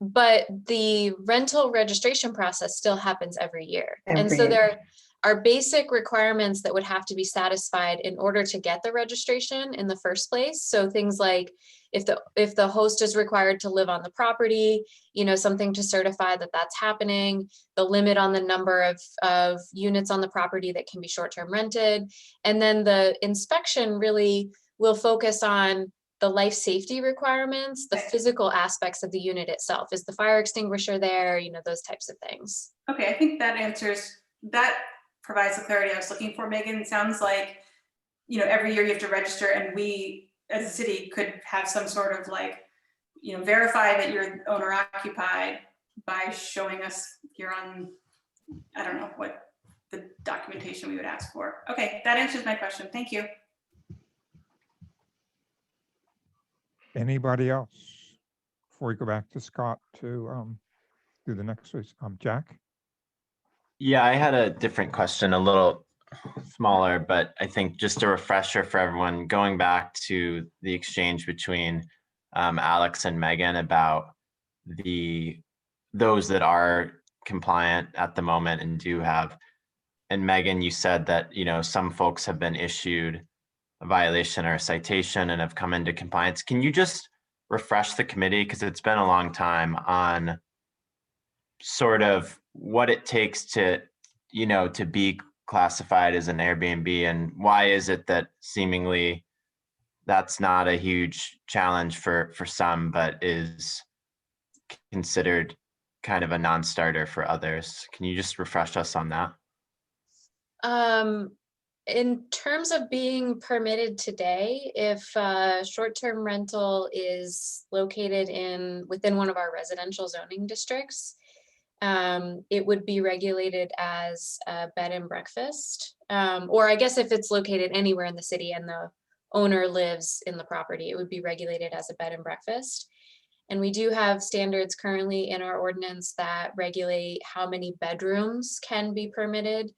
Speaker 2: But the rental registration process still happens every year. And so there are basic requirements that would have to be satisfied in order to get the registration in the first place. So things like if the host is required to live on the property, you know, something to certify that that's happening, the limit on the number of units on the property that can be short-term rented. And then the inspection really will focus on the life safety requirements, the physical aspects of the unit itself. Is the fire extinguisher there? You know, those types of things.
Speaker 15: Okay, I think that provides the clarity I was looking for, Megan. It sounds like, you know, every year you have to register, and we as a city could have some sort of like, you know, verify that you're owner occupied by showing us you're on, I don't know what the documentation we would ask for. Okay, that answers my question. Thank you.
Speaker 1: Anybody else? Before we go back to Scott to do the next race, Jack?
Speaker 16: Yeah, I had a different question, a little smaller, but I think just a refresher for everyone, going back to the exchange between Alex and Megan about those that are compliant at the moment and do have, and Megan, you said that, you know, some folks have been issued a violation or a citation and have come into compliance. Can you just refresh the committee, because it's been a long time, on sort of what it takes to, you know, to be classified as an Airbnb, and why is it that seemingly that's not a huge challenge for some, but is considered kind of a non-starter for others? Can you just refresh us on that?
Speaker 2: In terms of being permitted today, if short-term rental is located within one of our residential zoning districts, it would be regulated as a bed and breakfast. Or I guess if it's located anywhere in the city and the owner lives in the property, it would be regulated as a bed and breakfast. And we do have standards currently in our ordinance that regulate how many bedrooms can be permitted,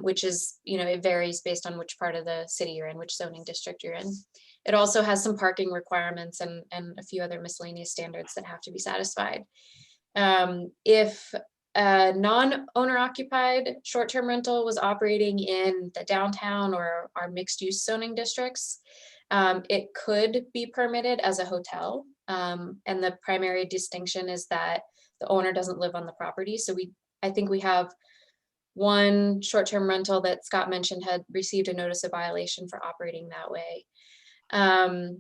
Speaker 2: which is, you know, it varies based on which part of the city you're in, which zoning district you're in. It also has some parking requirements and a few other miscellaneous standards that have to be satisfied. If a non-owner occupied short-term rental was operating in the downtown or our mixed use zoning districts, it could be permitted as a hotel. And the primary distinction is that the owner doesn't live on the property. So I think we have one short-term rental that Scott mentioned had received a notice of violation for operating that way. I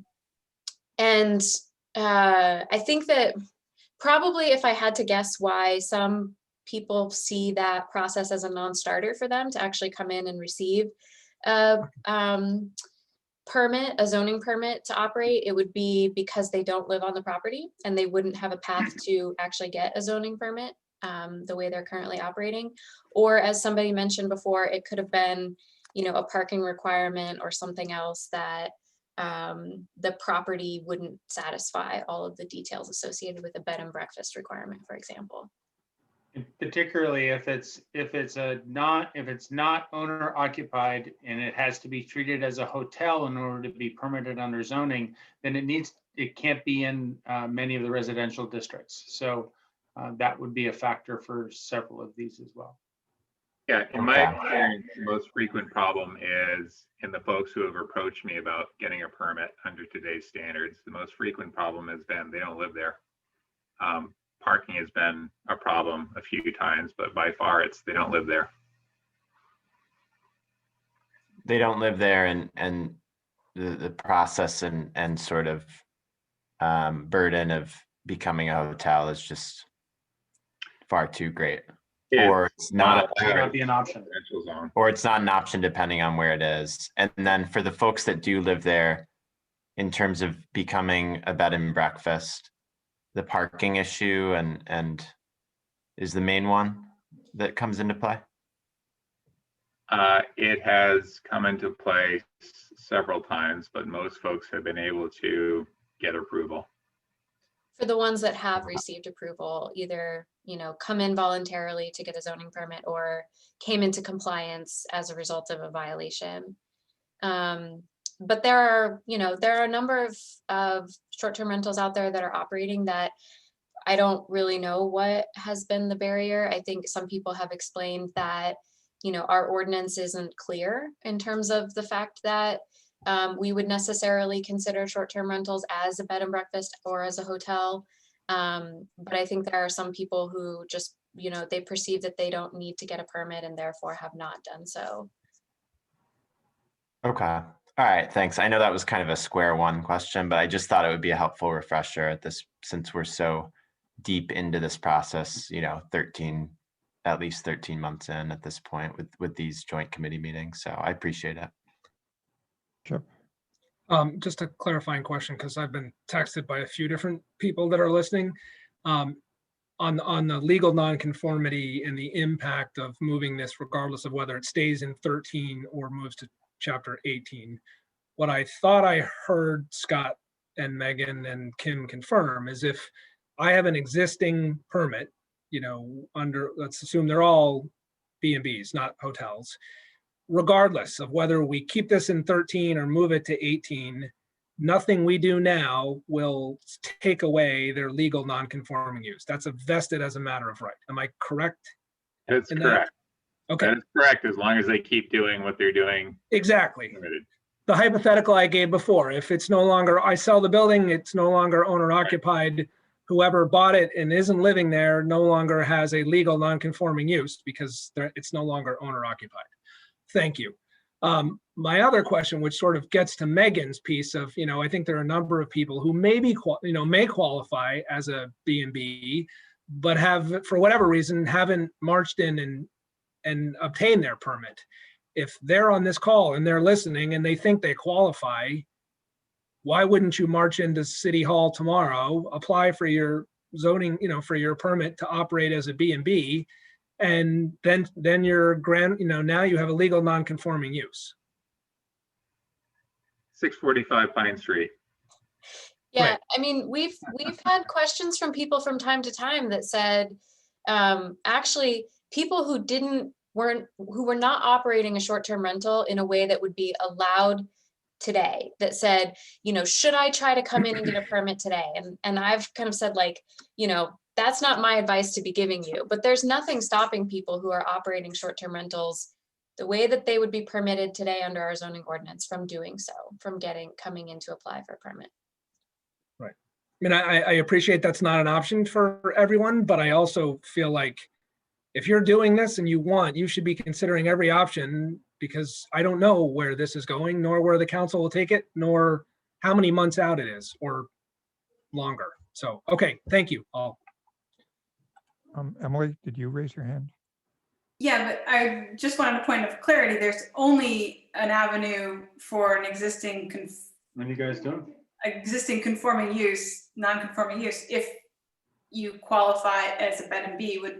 Speaker 2: think that probably, if I had to guess why some people see that process as a non-starter for them to actually come in and receive a permit, a zoning permit to operate, it would be because they don't live on the property and they wouldn't have a path to actually get a zoning permit the way they're currently operating. Or as somebody mentioned before, it could have been, you know, a parking requirement or something else that the property wouldn't satisfy all of the details associated with a bed and breakfast requirement, for example.
Speaker 11: Particularly if it's not owner occupied and it has to be treated as a hotel in order to be permitted under zoning, then it can't be in many of the residential districts. So that would be a factor for several of these as well.
Speaker 12: Yeah, in my experience, the most frequent problem is in the folks who have approached me about getting a permit under today's standards. The most frequent problem has been they don't live there. Parking has been a problem a few times, but by far they don't live there.
Speaker 16: They don't live there, and the process and sort of burden of becoming a hotel is just far too great. Or it's not
Speaker 11: be an option.
Speaker 16: Or it's not an option depending on where it is. And then for the folks that do live there, in terms of becoming a bed and breakfast, the parking issue and is the main one that comes into play?
Speaker 12: It has come into play several times, but most folks have been able to get approval.
Speaker 2: For the ones that have received approval, either, come in voluntarily to get a zoning permit or came into compliance as a result of a violation. But there are a number of short-term rentals out there that are operating that I don't really know what has been the barrier. I think some people have explained that, our ordinance isn't clear in terms of the fact that we would necessarily consider short-term rentals as a bed and breakfast or as a hotel. But I think there are some people who just, they perceive that they don't need to get a permit and therefore have not done so.
Speaker 16: Okay. All right. Thanks. I know that was kind of a square one question, but I just thought it would be a helpful refresher at this, since we're so deep into this process, at least 13 months in at this point with these joint committee meetings. So I appreciate it.
Speaker 1: Sure.
Speaker 13: Just a clarifying question, because I've been texted by a few different people that are listening. On the legal nonconformity and the impact of moving this, regardless of whether it stays in 13 or moves to chapter 18. What I thought I heard Scott and Megan and Kim confirm is if I have an existing permit, let's assume they're all B&Bs, not hotels, regardless of whether we keep this in 13 or move it to 18, nothing we do now will take away their legal non-conforming use. That's vested as a matter of right. Am I correct?
Speaker 12: That's correct.
Speaker 13: Okay.
Speaker 12: That is correct, as long as they keep doing what they're doing.
Speaker 13: Exactly.
Speaker 12: Permitted.
Speaker 13: The hypothetical I gave before, if it's no longer, I sell the building, it's no longer owner occupied, whoever bought it and isn't living there no longer has a legal non-conforming use because it's no longer owner occupied. Thank you. My other question, which sort of gets to Megan's piece of, I think there are a number of people who maybe, may qualify as a B&B, but have, for whatever reason, haven't marched in and obtained their permit. If they're on this call and they're listening and they think they qualify, why wouldn't you march into City Hall tomorrow, apply for your zoning, for your permit to operate as a B&B, and then your now you have a legal non-conforming use.
Speaker 12: 645 Pine Street.
Speaker 2: Yeah,
Speaker 13: Right.
Speaker 2: I mean, we've had questions from people from time to time that said, actually, people who were not operating a short-term rental in a way that would be allowed today, that said, should I try to come in and get a permit today? And I've kind of said, like, that's not my advice to be giving you, but there's nothing stopping people who are operating short-term rentals the way that they would be permitted today under our zoning ordinance from doing so, from coming in to apply for a permit.
Speaker 13: Right. I mean, I appreciate that's not an option for everyone, but I also feel like if you're doing this and you should be considering every option, because I don't know where this is going, nor where the council will take it, nor how many months out it is or longer. So, okay, thank you all.
Speaker 1: Emily, did you raise your hand?
Speaker 15: Yeah, but I just wanted a point of clarity. There's only an avenue for an existing
Speaker 11: What are you guys doing?
Speaker 15: conforming use, non-conforming use, if you qualify as a bed and B with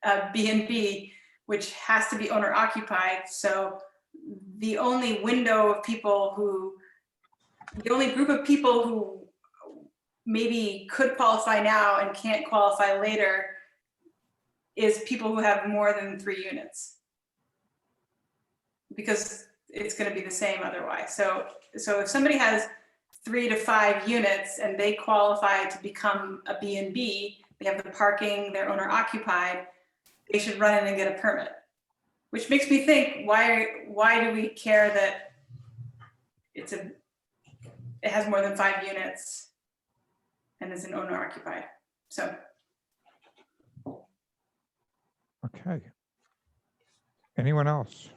Speaker 15: a B&B, which has to be owner occupied. So the only group of people who maybe could qualify now and can't qualify later is people who have more than 3 units, because it's going to be the same otherwise. So if somebody has 3 to 5 units and they qualify to become a B&B, they have the parking, they're owner occupied, they should run in and get a permit. Which makes me think, why do we care that it has more than 5 units and is an owner occupied? So.
Speaker 1: Okay. Anyone else?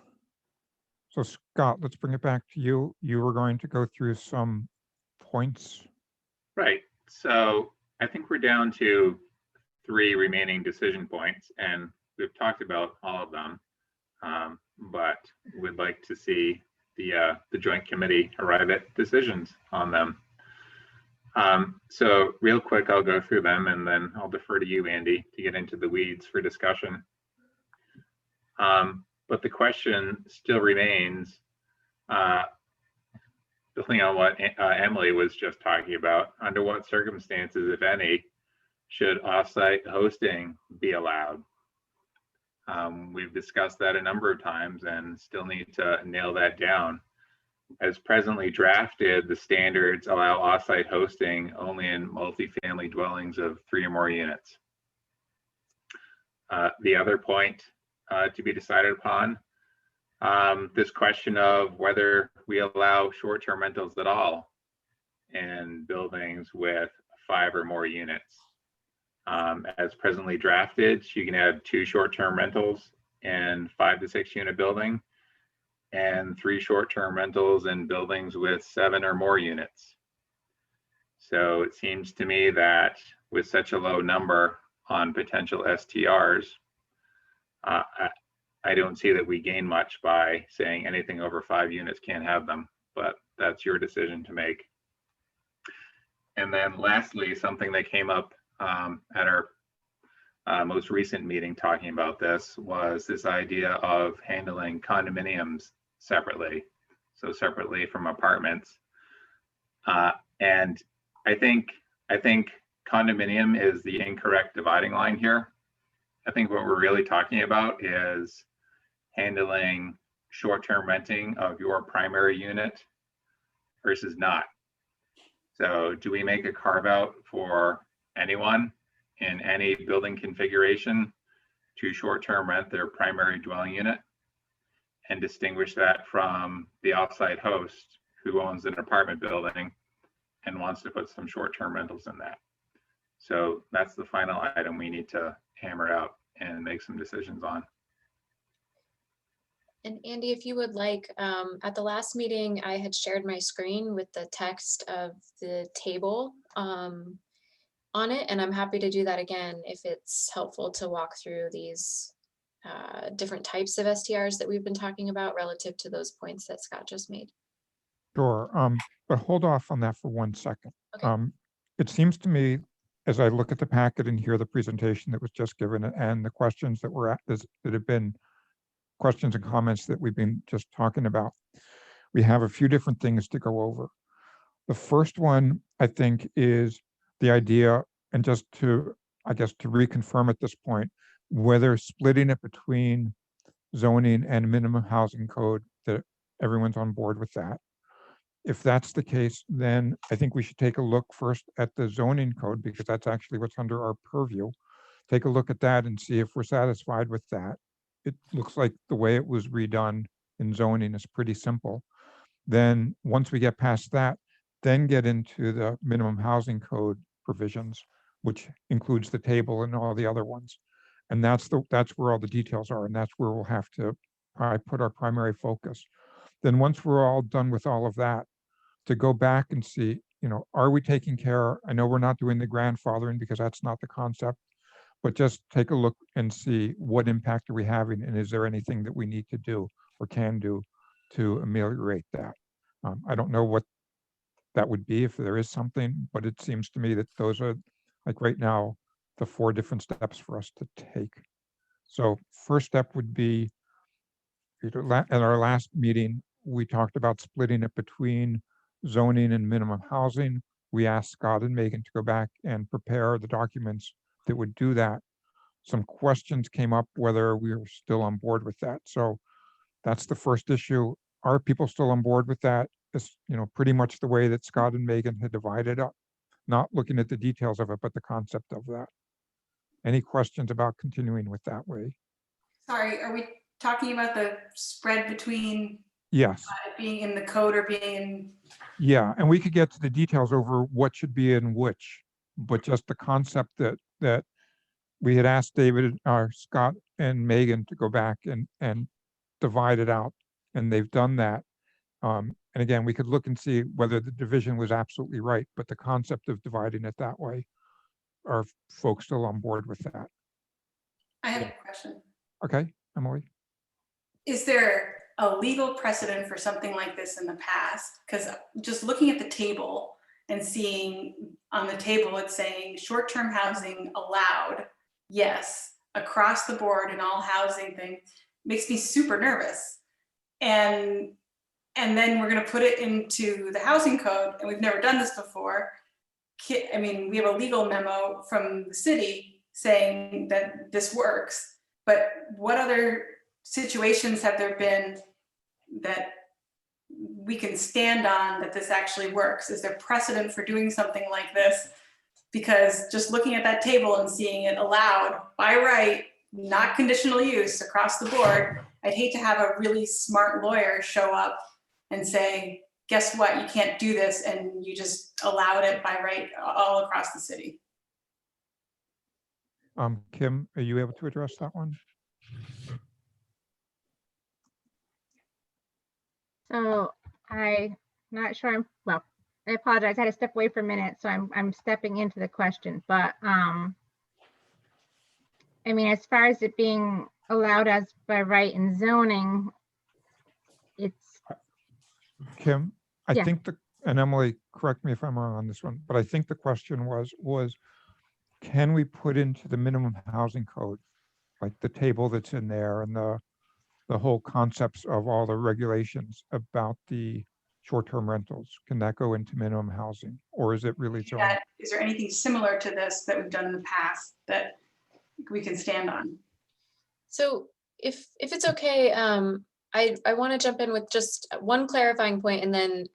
Speaker 1: So Scott, let's bring it back to you. You were going to go through some points.
Speaker 12: Right. So I think we're down to 3 remaining decision points, and we've talked about all of them, but we'd like to see the joint committee arrive at decisions on them. So real quick, I'll go through them and then I'll defer to you, Andy, to get into the weeds for discussion. But the question still remains, building on what Emily was just talking about, under what circumstances, if any, should offsite hosting be allowed? We've discussed that a number of times and still need to nail that down. As presently drafted, the standards allow offsite hosting only in multifamily dwellings of 3 or more units. The other point to be decided upon, this question of whether we allow short-term rentals at all in buildings with 5 or more units. As presently drafted, you can have 2 short-term rentals in 5 to 6 unit building and 3 short-term rentals in buildings with 7 or more units. So it seems to me that with such a low number on potential STRs, I don't see that we gain much by saying anything over 5 units can't have them, but that's your decision to make. And then lastly, something that came up at our most recent meeting talking about this was this idea of handling condominiums separately, so separately from apartments. And I think condominium is the incorrect dividing line here. I think what we're really talking about is handling short-term renting of your primary unit versus not. So do we make a carve out for anyone in any building configuration to short-term rent their primary dwelling unit and distinguish that from the offsite host who owns an apartment building and wants to put some short-term rentals in that? So that's the final item we need to hammer out and make some decisions on.
Speaker 2: And Andy, if you would like, at the last meeting, I had shared my screen with the text of the table on it, and I'm happy to do that again if it's helpful to walk through these different types of STRs that we've been talking about relative to those points that Scott just made.
Speaker 1: Sure, but hold off on that for 1 second.
Speaker 2: Okay.
Speaker 1: It seems to me, as I look at the packet and hear the presentation that was just given and the questions that were that have been questions and comments that we've been just talking about, we have a few different things to go over. The first one, I think, is the idea, and just to, I guess, to reconfirm at this point, whether splitting it between zoning and minimum housing code, that everyone's on board with that. If that's the case, then I think we should take a look first at the zoning code, because that's actually what's under our purview. Take a look at that and see if we're satisfied with that. It looks like the way it was redone in zoning is pretty simple. Then once we get past that, then get into the minimum housing code provisions, which includes the table and all the other ones. And that's where all the details are, and that's where we'll have to probably put our primary focus. Then once we're all done with all of that, to go back and see, are we taking care? I know we're not doing the grandfathering because that's not the concept, but just take a look and see what impact are we having, and is there anything that we need to do or can do to ameliorate that? I don't know what that would be, if there is something, but it seems to me that those are, like right now, the 4 different steps for us to take. So first step would be, at our last meeting, we talked about splitting it between zoning and minimum housing. We asked Scott and Megan to go back and prepare the documents that would do that. Some questions came up whether we were still on board with that. So that's the first issue. Are people still on board with that? It's, pretty much the way that Scott and Megan had divided up, not looking at the details of it, but the concept of that. Any questions about continuing with that way?
Speaker 15: Sorry, are we talking about the spread between
Speaker 1: Yes.
Speaker 15: being in the code or being in?
Speaker 1: Yeah, and we could get to the details over what should be in which, but just the concept that we had asked David, Scott and Megan to go back and divide it out, and they've done that. And again, we could look and see whether the division was absolutely right, but the concept of dividing it that way, are folks still on board with that?
Speaker 15: I have a question.
Speaker 1: Okay, Emily?
Speaker 15: Is there a legal precedent for something like this in the past? Because just looking at the table, and seeing on the table, it's saying short-term housing allowed, yes, across the board in all housing things, makes me super nervous. And then we're gonna put it into the housing code, and we've never done this before. I mean, we have a legal memo from the city saying that this works, but what other situations have there been that we can stand on that this actually works? Is there precedent for doing something like this? Because just looking at that table and seeing it allowed by right, not conditional use across the board, I'd hate to have a really smart lawyer show up and say, guess what, you can't do this, and you just allowed it by right all across the city.
Speaker 1: Kim, are you able to address that one?
Speaker 17: So I'm not sure well, I apologize. I had to step away for a minute, so I'm stepping into the question. But I mean, as far as it being allowed as by right in zoning, it's
Speaker 1: Kim, I
Speaker 17: Yeah.
Speaker 1: think and Emily, correct me if I'm wrong on this one, but I think the question was can we put into the minimum housing code, like the table that's in there and the whole concepts of all the regulations about the short-term rentals, can that go into minimum housing, or is it really zoning?
Speaker 15: Is there anything similar to this that we've done in the past that we can stand on?
Speaker 2: So if it's okay, I want to jump in with just one clarifying point and then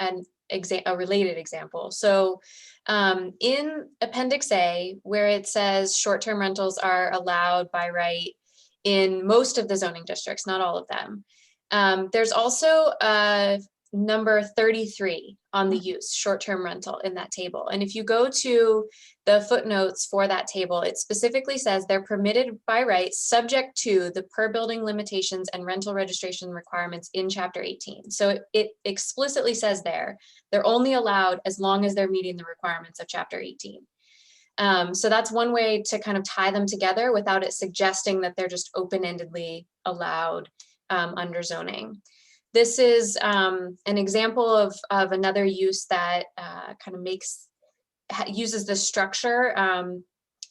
Speaker 2: a related example. So in Appendix A, where it says short-term rentals are allowed by right in most of the zoning districts, not all of them, there's also number 33 on the use, short-term rental, in that table. And if you go to the footnotes for that table, it specifically says they're permitted by right, subject to the per building limitations and rental registration requirements in Chapter 18. So it explicitly says they're only allowed as long as they're meeting the requirements of Chapter 18. So that's one way to kind of tie them together without it suggesting that they're just open-endedly allowed under zoning. This is an example of another use that kind of uses this structure.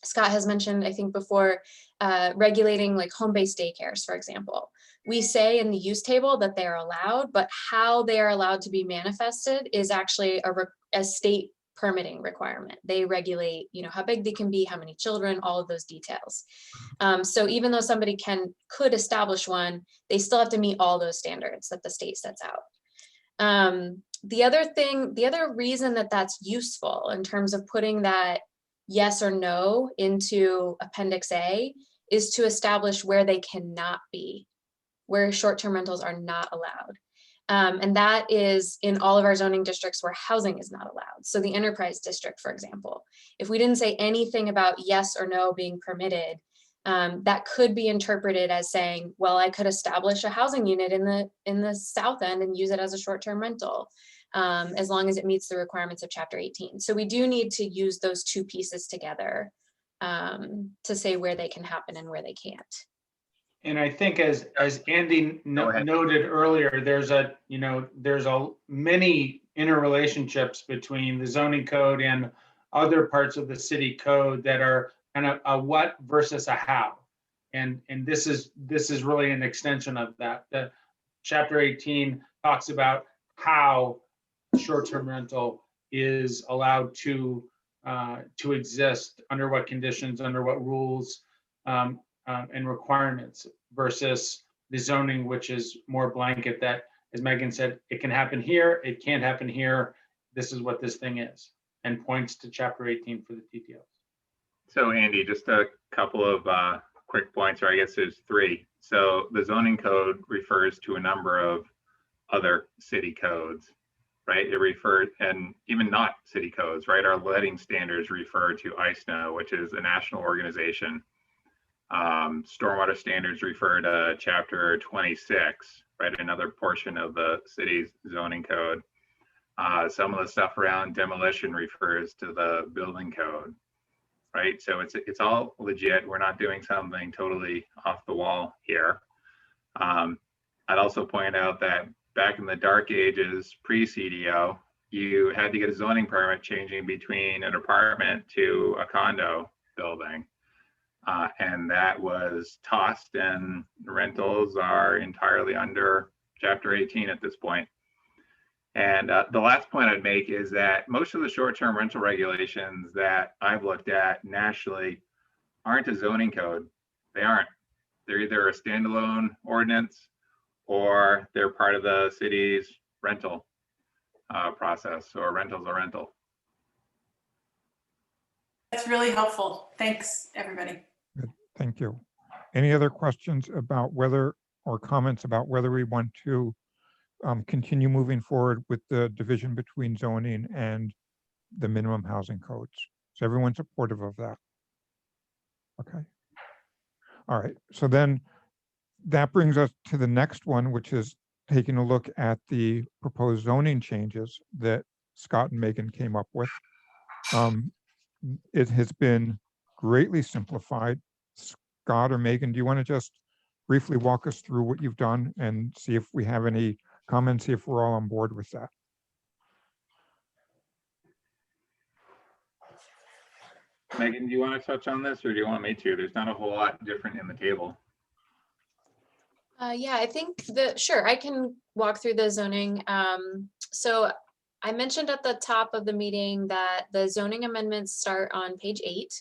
Speaker 2: Scott has mentioned, I think before, regulating like home-based daycares, for example. We say in the use table that they are allowed, but how they are allowed to be manifested is actually a state permitting requirement. They regulate, how big they can be, how many children, all of those details. So even though somebody could establish one, they still have to meet all those standards that the state sets out. The other reason that that's useful in terms of putting that yes or no into Appendix A is to establish where they cannot be, where short-term rentals are not allowed. And that is in all of our zoning districts where housing is not allowed. So the enterprise district, for example, if we didn't say anything about yes or no being permitted, that could be interpreted as saying, well, I could establish a housing unit in the south end and use it as a short-term rental, as long as it meets the requirements of Chapter 18. So we do need to use those two pieces together to say where they can happen and where they can't.
Speaker 11: And I think as Andy noted earlier, there's many interrelationships between the zoning code and other parts of the city code that are kind of a what versus a how. And this is really an extension of that. The Chapter 18 talks about how short-term rental is allowed to exist, under what conditions, under what rules, and requirements, versus the zoning, which is more blanket, that, as Megan said, it can happen here, it can't happen here, this is what this thing is, and points to Chapter 18 for the details.
Speaker 12: So Andy, just a couple of quick points, or I guess there's three. So the zoning code refers to a number of other city codes, right? It refers, and even not city codes, right? Our letting standards refer to ISNO, which is a national organization. Stormwater standards refer to Chapter 26, right? Another portion of the city's zoning code. Some of the stuff around demolition refers to the building code, right? So it's all legit. We're not doing something totally off the wall here. I'd also point out that back in the dark ages, pre-CDO, you had to get a zoning permit changing between an apartment to a condo building. And that was tossed, and rentals are entirely under Chapter 18 at this point. And the last point I'd make is that most of the short-term rental regulations that I've looked at nationally aren't a zoning code. They aren't. They're either a standalone ordinance or they're part of the city's rental process, or rental's a rental.
Speaker 15: That's really helpful. Thanks, everybody.
Speaker 1: Good, thank you. Any other questions about whether, or comments about whether we want to continue moving forward with the division between zoning and the minimum housing codes? Is everyone supportive of that? Okay. All right, so then that brings us to the next one, which is taking a look at the proposed zoning changes that Scott and Megan came up with. It has been greatly simplified. Scott or Megan, do you want to just briefly walk us through what you've done and see if we have any comments, see if we're all on board with that?
Speaker 12: Megan, do you want to touch on this, or do you want me to? There's not a whole lot different in the table.
Speaker 2: Yeah, I think sure, I can walk through the zoning. So I mentioned at the top of the meeting that the zoning amendments start on page 8.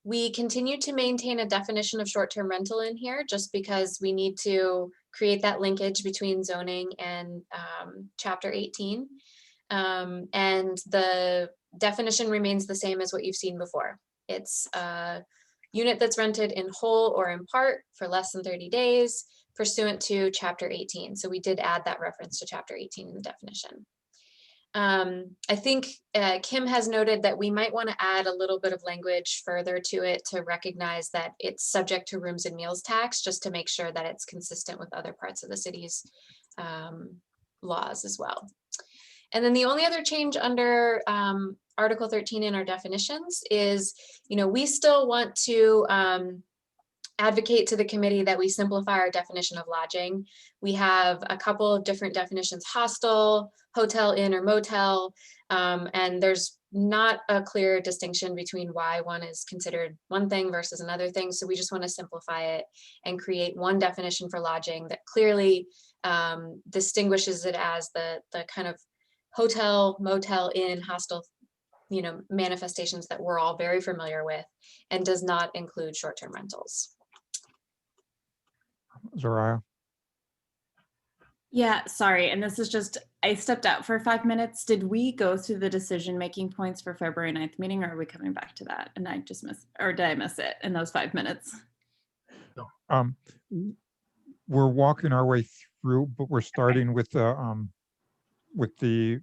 Speaker 2: We continue to maintain a definition of short-term rental in here just because we need to create that linkage between zoning and Chapter 18. And the definition remains the same as what you've seen before. It's a unit that's rented in whole or in part for less than 30 days pursuant to Chapter 18. So we did add that reference to Chapter 18 in the definition. I think Kim has noted that we might want to add a little bit of language further to it to recognize that it's subject to rooms and meals tax, just to make sure that it's consistent with other parts of the city's laws as well. And then the only other change under Article 13 in our definitions is, we still want to advocate to the committee that we simplify our definition of lodging. We have a couple of different definitions: hostel, hotel, inn, or motel, and there's not a clear distinction between why one is considered one thing versus another thing. So we just want to simplify it and create one definition for lodging that clearly distinguishes it as the kind of hotel, motel, inn, hostel, manifestations that we're all very familiar with, and does not include short-term rentals.
Speaker 1: Zariah?
Speaker 18: Yeah, sorry. And this is just, I stepped out for 5 minutes. Did we go through the decision-making points for February 9th meeting, or are we coming back to that? And I just missed, or did I miss it in those 5 minutes?
Speaker 1: We're walking our way through, but we're starting with the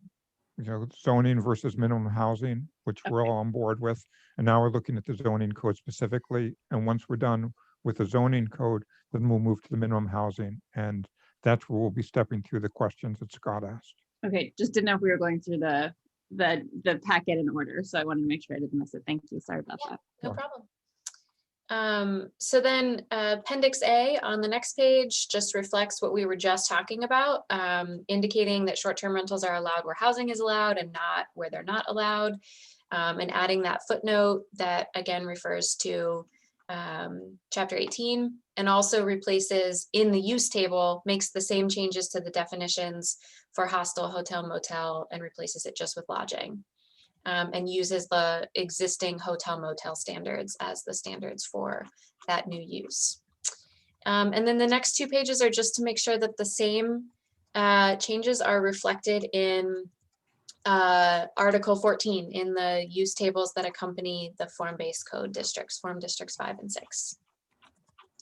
Speaker 1: zoning versus minimum housing, which we're all on board with. And now we're looking at the zoning code specifically. And once we're done with the zoning code, then we'll move to the minimum housing. And that's where we'll be stepping through the questions that Scott asked.
Speaker 18: Okay, just didn't know if we were going through the packet in order. So I wanted to make sure I didn't miss it. Thank you. Sorry about that.
Speaker 2: No problem. So then Appendix A on the next page just reflects what we were just talking about, indicating that short-term rentals are allowed where housing is allowed and not where they're not allowed, and adding that footnote that again refers to Chapter 18, and also replaces in the use table, makes the same changes to the definitions for hostel, hotel, motel, and replaces it just with lodging. And uses the existing hotel motel standards as the standards for that new use. And then the next 2 pages are just to make sure that the same changes are reflected in Article 14 in the use tables that accompany the form-based code districts, form districts 5 and 6.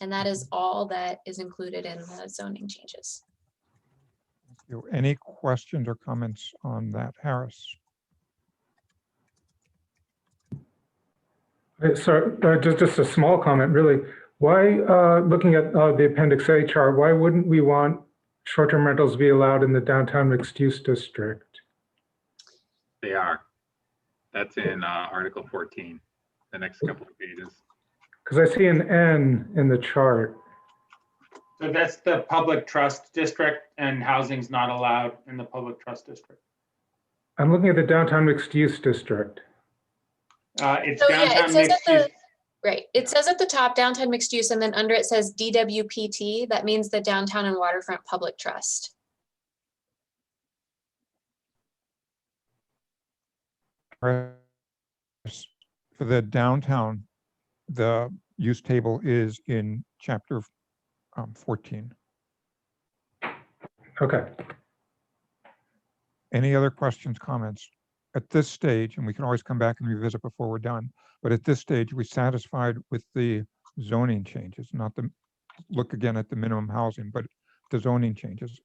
Speaker 2: And that is all that is included in the zoning changes.
Speaker 1: Any questions or comments on that, Harris?
Speaker 19: Sorry, just a small comment, really. Why, looking at the Appendix A chart, why wouldn't we want short-term rentals to be allowed in the downtown mixed-use district?
Speaker 12: They are. That's in Article 14, the next couple of pages.
Speaker 19: Because I see an N in the chart.
Speaker 11: So that's the public trust district, and housing's not allowed in the public trust district.
Speaker 19: I'm looking at the downtown mixed use district.
Speaker 11: It's
Speaker 2: So yeah, it
Speaker 11: downtown
Speaker 2: says at
Speaker 11: mixed use.
Speaker 2: the, right, it says at the top, downtown mixed use, and then under it says DWPT. That means the Downtown and Waterfront Public Trust.
Speaker 1: For the downtown, the use table is in chapter 14.
Speaker 19: Okay.
Speaker 1: Any other questions, comments? At this stage, and we can always come back and revisit before we're done, but at this stage, we satisfied with the zoning changes, not the, look again at the minimum housing, but the zoning changes.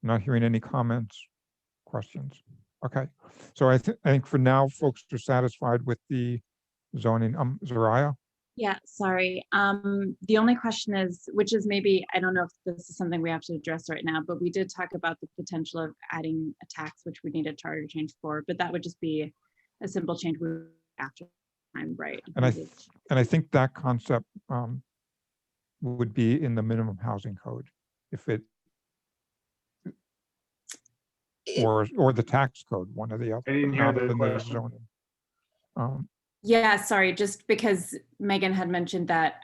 Speaker 1: I'm not hearing any comments, questions. Okay, so I think for now, folks are satisfied with the zoning. Zariah?
Speaker 18: Yeah, sorry. The only question is, which is maybe, I don't know if this is something we have to address right now, but we did talk about the potential of adding a tax, which we need a charter change for, but that would just be a simple change after time, right?
Speaker 1: And I think that concept would be in the minimum housing code, if it, or the tax code, one or the other.
Speaker 11: I didn't hear
Speaker 1: not
Speaker 11: the
Speaker 1: in
Speaker 11: question.
Speaker 1: zoning.
Speaker 18: Yeah, sorry, just because Megan had mentioned that,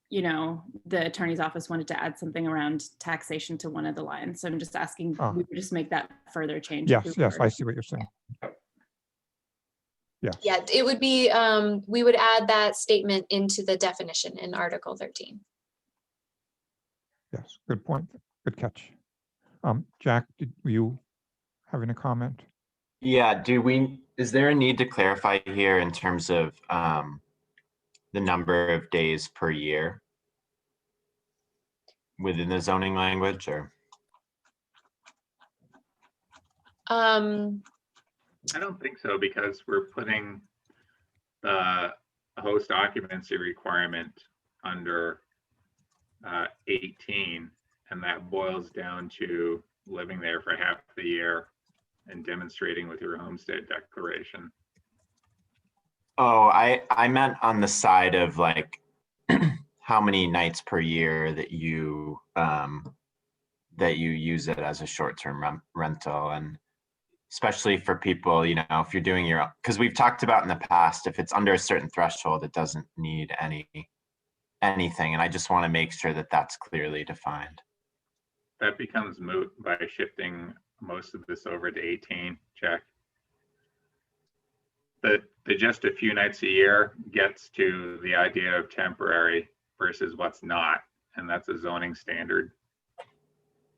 Speaker 18: you know, the attorney's office wanted to add something around taxation to one of the lines. So I'm just asking, we would just make that further change.
Speaker 1: Yes, yes, I see what you're saying. Yeah.
Speaker 2: Yeah, it would be, we would add that statement into the definition in Article 13.
Speaker 1: Yes, good point. Good catch. Jack, did you having a comment?
Speaker 16: Yeah, is there a need to clarify here in terms of the number of days per year within the zoning language, or?
Speaker 12: I don't think so, because we're putting the host occupancy requirement under 18, and that boils down to living there for half the year and demonstrating with your homestead declaration.
Speaker 16: Oh, I meant on the side of like how many nights per year that you use it as a short-term rental, and especially for people, you know, if you're doing your own, because we've talked about in the past, if it's under a certain threshold, it doesn't need anything, and I just want to make sure that that's clearly defined.
Speaker 12: That becomes moot by shifting most of this over to 18, Jack. The just a few nights a year gets to the idea of temporary versus what's not, and that's a zoning standard.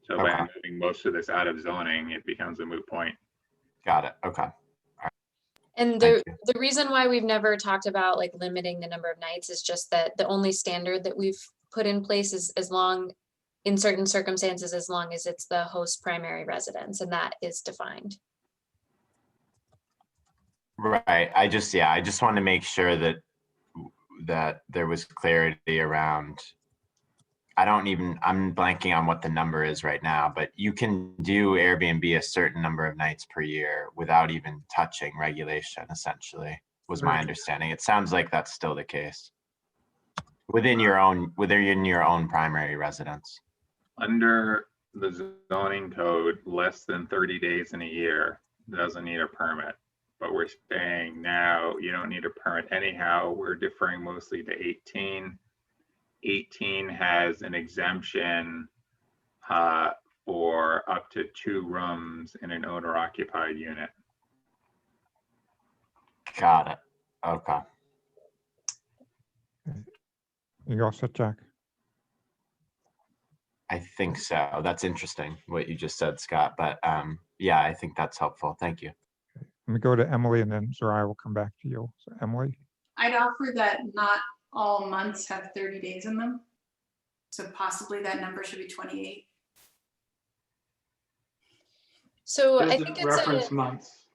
Speaker 12: So by moving most of this out of zoning, it becomes a moot point.
Speaker 16: Got it. Okay.
Speaker 2: And the reason why we've never talked about like limiting the number of nights is just that the only standard that we've put in place is as long, in certain circumstances, as long as it's the host primary residence, and that is defined.
Speaker 16: Right. I just want to make sure that there was clarity around. I'm blanking on what the number is right now, but you can do Airbnb a certain number of nights per year without even touching regulation, essentially, was my understanding. It sounds like that's still the case within your own primary residence.
Speaker 12: Under the zoning code, less than 30 days in a year doesn't need a permit. But we're saying now you don't need a permit anyhow. We're deferring mostly to 18. 18 has an exemption for up to 2 rooms in an owner occupied unit.
Speaker 16: Got it. Okay.
Speaker 1: You all set, Jack?
Speaker 16: I think so. That's interesting what you just said, Scott. But yeah, I think that's helpful. Thank you.
Speaker 1: Let me go to Emily, and then Zariah will come back to you. So Emily?
Speaker 15: I'd offer that not all months have 30 days in them. So possibly that number should be 28.
Speaker 2: So I
Speaker 11: Doesn't
Speaker 2: think it's
Speaker 11: reference months.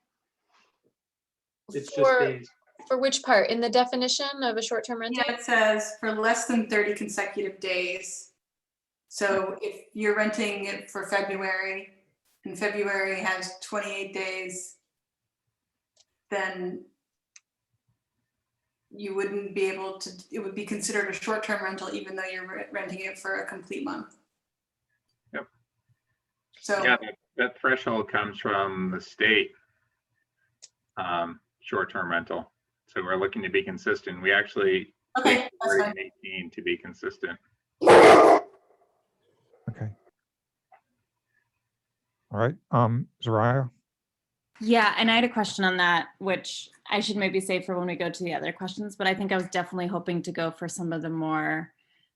Speaker 11: It's just
Speaker 2: for,
Speaker 11: days.
Speaker 2: for which part? In the definition of a short-term rental?
Speaker 15: Yeah, it says for less than 30 consecutive days. So if you're renting it for February, and February has 28 days, then you wouldn't be able to, it would be considered a short-term rental even though you're renting it for a complete month.
Speaker 12: Yep.
Speaker 15: So
Speaker 12: Yeah, that threshold comes from the state short-term rental. So we're looking to be consistent. We actually
Speaker 15: okay, that's fine.
Speaker 12: 18 to be consistent.
Speaker 1: Okay. All right, Zariah?
Speaker 18: Yeah, and I had a question on that, which I should maybe save for when we go to the other questions, but I think I was definitely hoping to go for some of the more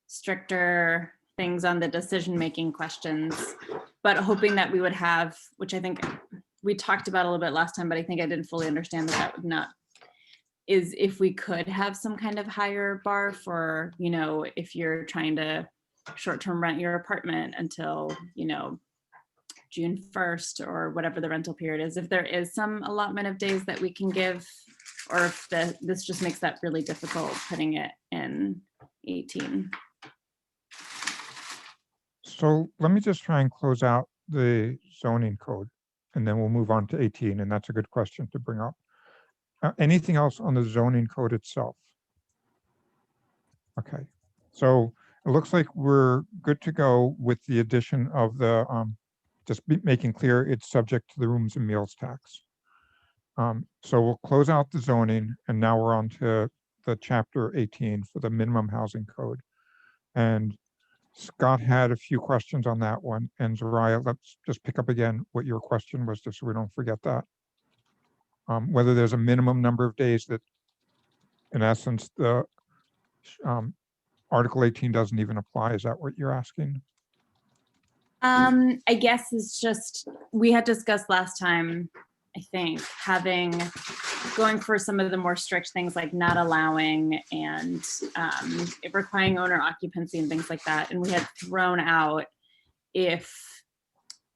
Speaker 18: stricter things on the decision-making questions, but hoping that we would have, which I think we talked about a little bit last time, but I think I didn't fully understand that would not, is if we could have some kind of higher bar for, you know, if you're trying to short-term rent your apartment until, you know, June 1st or whatever the rental period is, if there is some allotment of days that we can give, or if this just makes that really difficult putting it in 18.
Speaker 1: So let me just try and close out the zoning code, and then we'll move on to 18, and that's a good question to bring up. Anything else on the zoning code itself? Okay, so it looks like we're good to go with the addition of the, making clear it's subject to the rooms and meals tax. So we'll close out the zoning, and now we're on to the chapter 18 for the minimum housing code. And Scott had a few questions on that one, and Zariah, let's just pick up again what your question was, just so we don't forget that. Whether there's a minimum number of days that, in essence, the Article 18 doesn't even apply. Is that what you're asking?
Speaker 18: I guess it's just, we had discussed last time, I think, going for some of the more strict things like not allowing and requiring owner occupancy and things like that. And we had thrown out and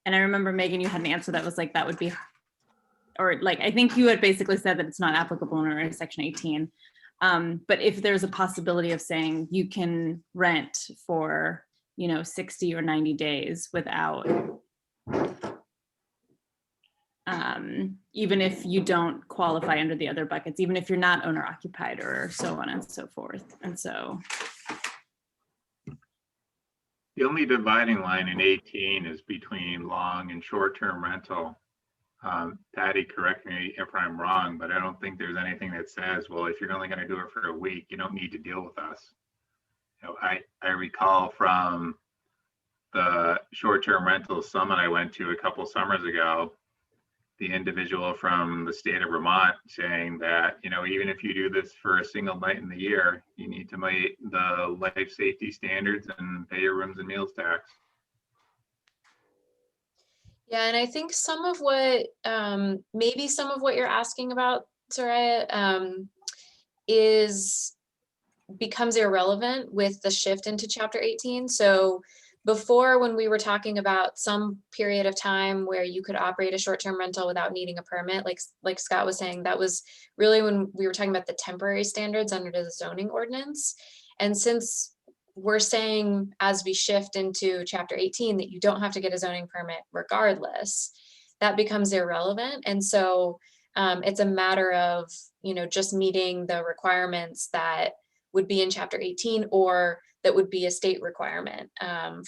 Speaker 18: I remember Megan, you had an answer that was like, that would be, or like, I think you had basically said that it's not applicable under Section 18. But if there's a possibility of saying you can rent for, you know, 60 or 90 days without, even if you don't qualify under the other buckets, even if you're not owner occupied or so on and so forth. And so.
Speaker 12: The only dividing line in 18 is between long and short-term rental. Patty, correct me if I'm wrong, but I don't think there's anything that says, well, if you're only going to do it for a week, you don't need to deal with us. You know, I recall from the short-term rental summit I went to a couple summers ago, the individual from the state of Vermont saying that, you know, even if you do this for a single night in the year, you need to meet the life safety standards and pay your rooms and meals tax.
Speaker 2: Yeah, and I think some of what, maybe some of what you're asking about, Soraya, becomes irrelevant with the shift into chapter 18. So before, when we were talking about some period of time where you could operate a short-term rental without needing a permit, like Scott was saying, that was really when we were talking about the temporary standards under the zoning ordinance. And since we're saying, as we shift into chapter 18, that you don't have to get a zoning permit regardless, that becomes irrelevant. And so it's a matter of, you know, just meeting the requirements that would be in chapter 18, or that would be a state requirement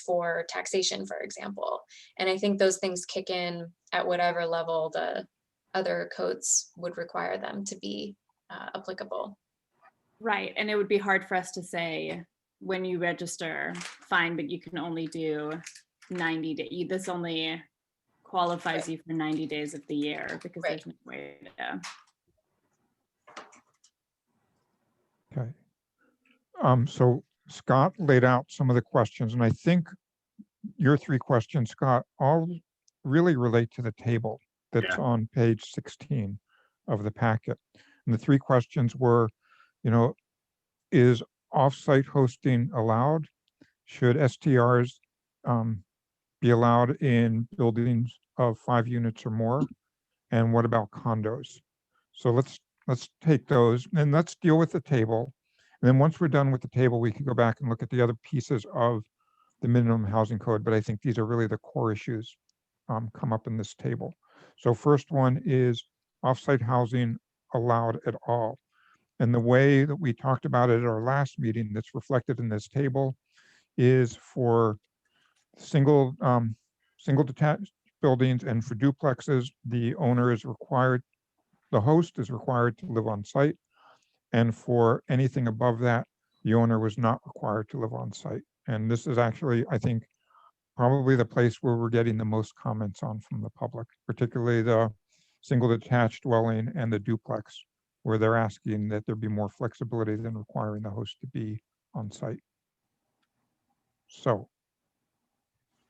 Speaker 2: for taxation, for example. And I think those things kick in at whatever level the other codes would require them to be applicable.
Speaker 18: Right, and it would be hard for us to say, when you register, fine, but you can only do 90 days. This only qualifies you for 90 days of the year, because there's no way to.
Speaker 1: Okay. So Scott laid out some of the questions, and I think your three questions, Scott, all really relate to the table that's on page 16 of the packet. And the three questions were, you know, is offsite hosting allowed? Should STRs be allowed in buildings of 5 units or more? And what about condos? So let's take those and let's deal with the table. And then once we're done with the table, we can go back and look at the other pieces of the minimum housing code. But I think these are really the core issues come up in this table. So first one is offsite housing allowed at all. And the way that we talked about it at our last meeting that's reflected in this table is for single detached buildings and for duplexes, the owner is required, the host is required to live on site. And for anything above that, the owner was not required to live on site. And this is actually, I think, probably the place where we're getting the most comments on from the public, particularly the single detached dwelling and the duplex, where they're asking that there be more flexibility than requiring the host to be on site. So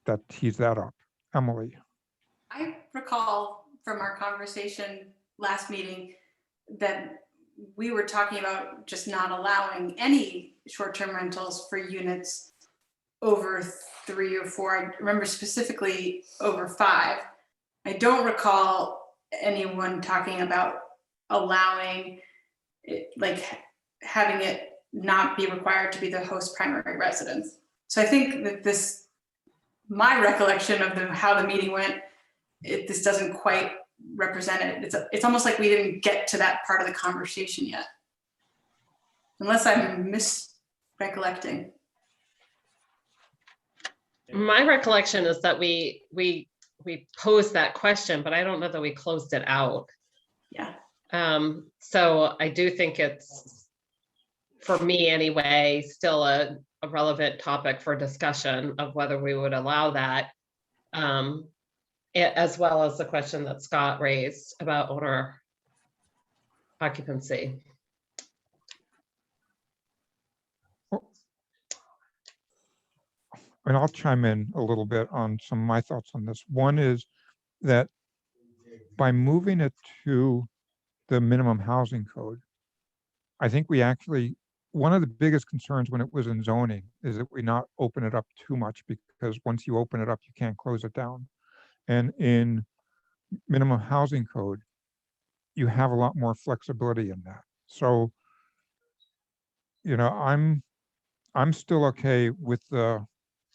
Speaker 1: that tees that up. Emily.
Speaker 15: I recall from our conversation last meeting that we were talking about just not allowing any short-term rentals for units over 3 or 4. I remember specifically over 5. I don't recall anyone talking about allowing it, like having it not be required to be the host primary residence. So I think that this, my recollection of how the meeting went, this doesn't quite represent it. It's almost like we didn't get to that part of the conversation yet, unless I'm misrecollecting.
Speaker 20: My recollection is that we posed that question, but I don't know that we closed it out.
Speaker 15: Yeah.
Speaker 20: So I do think it's, for me anyway, still a relevant topic for discussion of whether we would allow that, as well as the question that Scott raised about owner occupancy.
Speaker 1: And I'll chime in a little bit on some of my thoughts on this. One is that by moving it to the minimum housing code, I think we actually, one of the biggest concerns when it was in zoning is that we not open it up too much, because once you open it up, you can't close it down. And in minimum housing code, you have a lot more flexibility in that. So, you know, I'm still okay with the,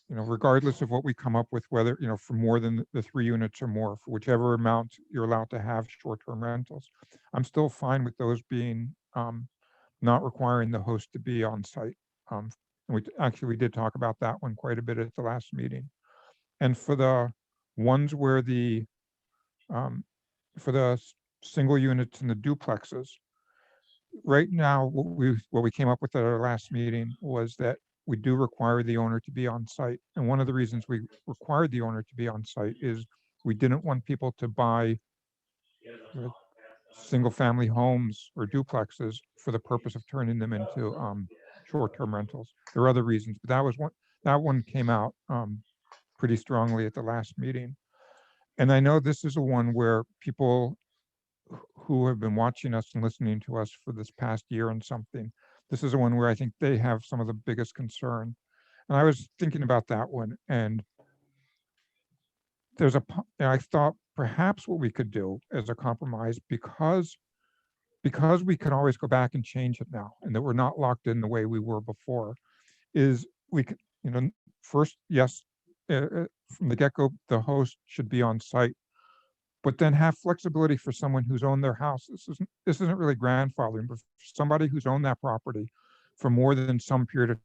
Speaker 1: you know, regardless of what we come up with, whether, you know, for more than the 3 units or more, for whichever amount you're allowed to have short-term rentals, I'm still fine with those being not requiring the host to be on site. And we did talk about that one quite a bit at the last meeting. And for the ones where the for the single units and the duplexes, right now what we came up with at our last meeting was that we do require the owner to be on site. And one of the reasons we required the owner to be on site is we didn't want people to buy single family homes or duplexes for the purpose of turning them into short-term rentals. There are other reasons, but that one came out pretty strongly at the last meeting. And I know this is a one where people who have been watching us and listening to us for this past year and something, this is a one where I think they have some of the biggest concern. And I was thinking about that one, and and I thought perhaps what we could do as a compromise, because we can always go back and change it now, and that we're not locked in the way we were before, is we could, you know, first, yes, from the get-go, the host should be on site, but then have flexibility for someone who's owned their house. This isn't really grandfathering, but for somebody who's owned that property for more than some period of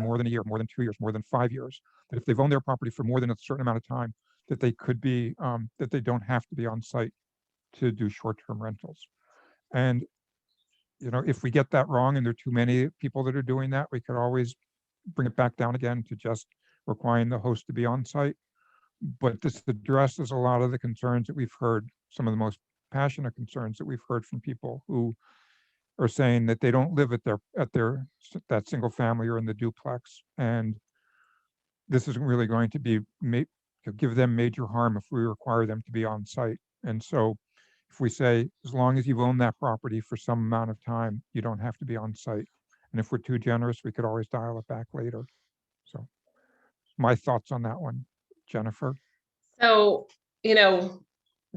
Speaker 1: more than a year, more than 2 years, more than 5 years, that if they've owned their property for more than a certain amount of time, that they could be, that they don't have to be on site to do short-term rentals. And, you know, if we get that wrong and there are too many people that are doing that, we could always bring it back down again to just requiring the host to be on site. But this addresses a lot of the concerns that we've heard, some of the most passionate concerns that we've heard from people who are saying that they don't live at that single family or in the duplex, and this isn't really going to be to give them major harm if we require them to be on site. And so if we say, as long as you've owned that property for some amount of time, you don't have to be on site. And if we're too generous, we could always dial it back later. So my thoughts on that one, Jennifer.
Speaker 20: So, you know,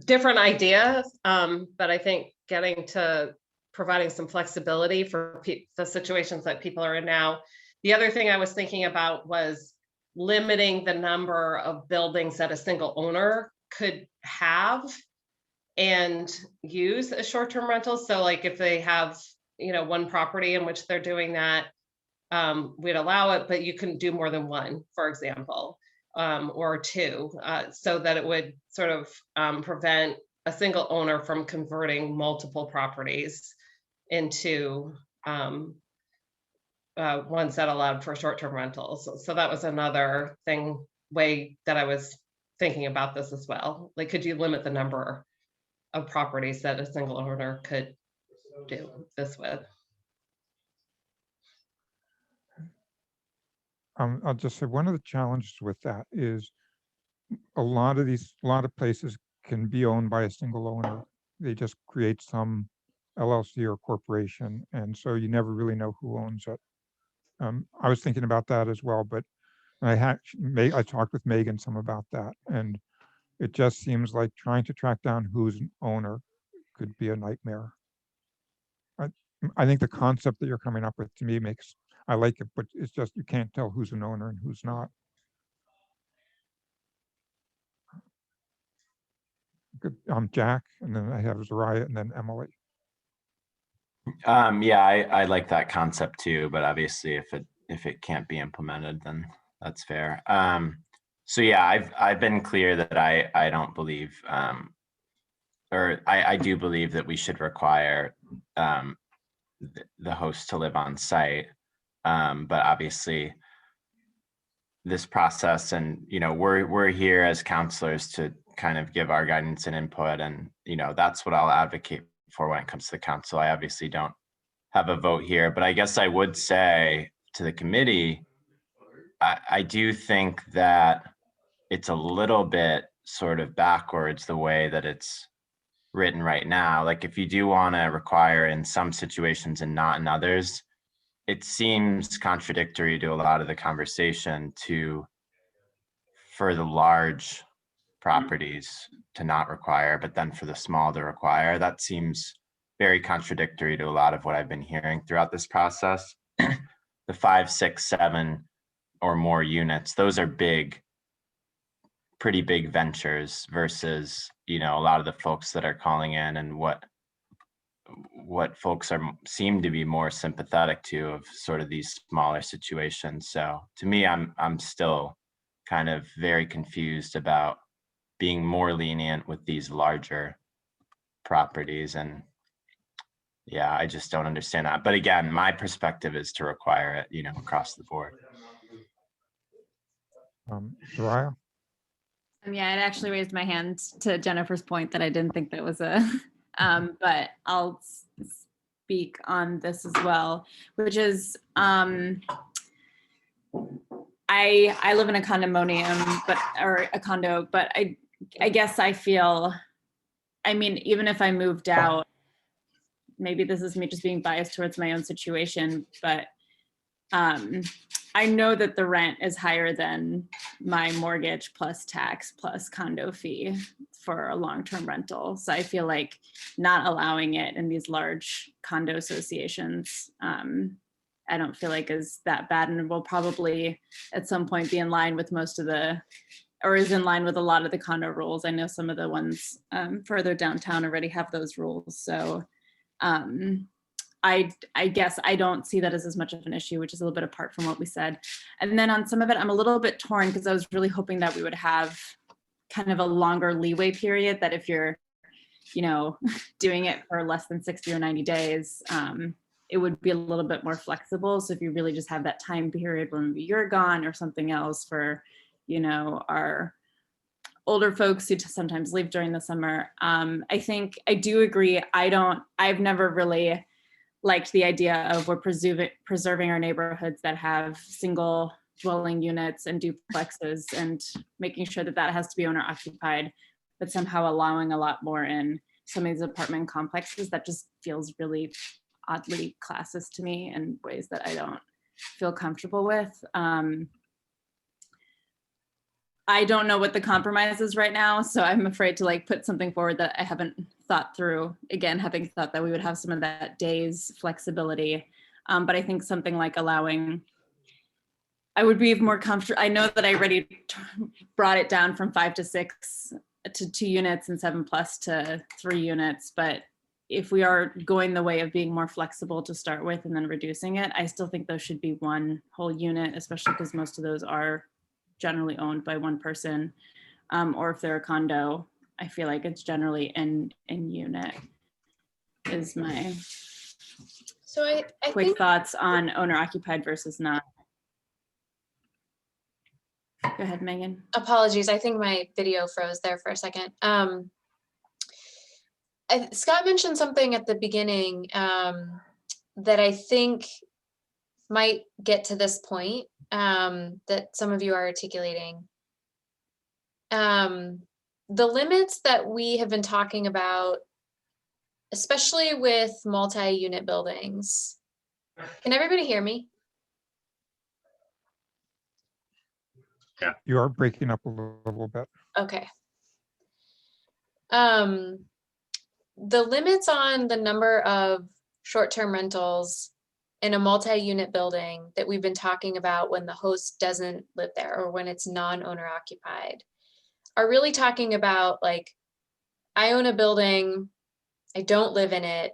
Speaker 20: different ideas, but I think getting to providing some flexibility for the situations that people are in now. The other thing I was thinking about was limiting the number of buildings that a single owner could have. and use a short-term rental. So like if they have, one property in which they're doing that, we'd allow it, but you couldn't do more than one, for example, or two, so that it would sort of prevent a single owner from converting multiple properties into ones that allowed for short-term rentals. So that was another way that I was thinking about this as well. Like, could you limit the number of properties that a single owner could do this with?
Speaker 1: I'll just say one of the challenges with that is a lot of places can be owned by a single owner. They just create some LLC or corporation, and so you never really know who owns it. I was thinking about that as well, but I talked with Megan some about that, and it just seems like trying to track down who's an owner could be a nightmare. I think the concept that you're coming up with, to me, I like it, but it's just you can't tell who's an owner and who's not. Good. Jack, and then I have Zariah, and then Emily.
Speaker 16: Yeah, I like that concept too, but obviously if it can't be implemented, then that's fair. So yeah, I've been clear that I don't believe, or I do believe that we should require the host to live on site, but obviously this process, and we're here as counselors to kind of give our guidance and input, and that's what I'll advocate for when it comes to the council. I obviously don't have a vote here, but I guess I would say to the committee, I do think that it's a little bit sort of backwards the way that it's written right now. Like, if you do want to require in some situations and not in others, it seems contradictory to a lot of the conversation for the large properties to not require, but then for the small to require. That seems very contradictory to a lot of what I've been hearing throughout this process. The 5, 6, 7 or more units, those are pretty big ventures versus, a lot of the folks that are calling in and what folks seem to be more sympathetic to of sort of these smaller situations. So to me, I'm still kind of very confused about being more lenient with these larger properties. And yeah, I just don't understand that. But again, my perspective is to require it, across the board.
Speaker 1: Zariah?
Speaker 18: Yeah, I'd actually raised my hand to Jennifer's point that I didn't think that was but I'll speak on this as well, which is, I live in a condominium, or a condo, but I guess I feel, even if I moved out, maybe this is me just being biased towards my own situation, but I know that the rent is higher than my mortgage plus tax plus condo fee for a long-term rental. So I feel like not allowing it in these large condo associations, I don't feel like is that bad, and will probably at some point be in line with is in line with a lot of the condo rules. I know some of the ones further downtown already have those rules. So I guess I don't see that as much of an issue, which is a little bit apart from what we said. And then on some of it, I'm a little bit torn because I was really hoping that we would have kind of a longer leeway period, that if you're, doing it for less than 60 or 90 days, it would be a little bit more flexible. So if you really just have that time period when maybe you're gone or something else for, our older folks who sometimes leave during the summer. I think I do agree. I've never really liked the idea of we're preserving our neighborhoods that have single dwelling units and duplexes, and making sure that has to be owner occupied, but somehow allowing a lot more in some of these apartment complexes. That just feels really oddly classist to me in ways that I don't feel comfortable with. I don't know what the compromise is right now, so I'm afraid to put something forward that I haven't thought through. Again, having thought that we would have some of that day's flexibility, but I think something like allowing, I would be more comfortable. I know that I already brought it down from 5 to 6 to 2 units and 7+ to 3 units. But if we are going the way of being more flexible to start with and then reducing it, I still think those should be one whole unit, especially because most of those are generally owned by one person. Or if they're a condo, I feel like it's generally in unit is my
Speaker 2: So I
Speaker 18: quick
Speaker 2: think,
Speaker 18: thoughts on owner occupied versus not. Go ahead, Megan.
Speaker 2: apologies, I think my video froze there for a second. Scott mentioned something at the beginning that I think might get to this point that some of you are articulating. The limits that we have been talking about, especially with multi-unit buildings. Can everybody hear me?
Speaker 12: Yeah.
Speaker 1: You are breaking up a little bit.
Speaker 2: Okay. The limits on the number of short-term rentals in a multi-unit building that we've been talking about when the host doesn't live there or when it's non-owner occupied are really talking about, like, I own a building, I don't live in it,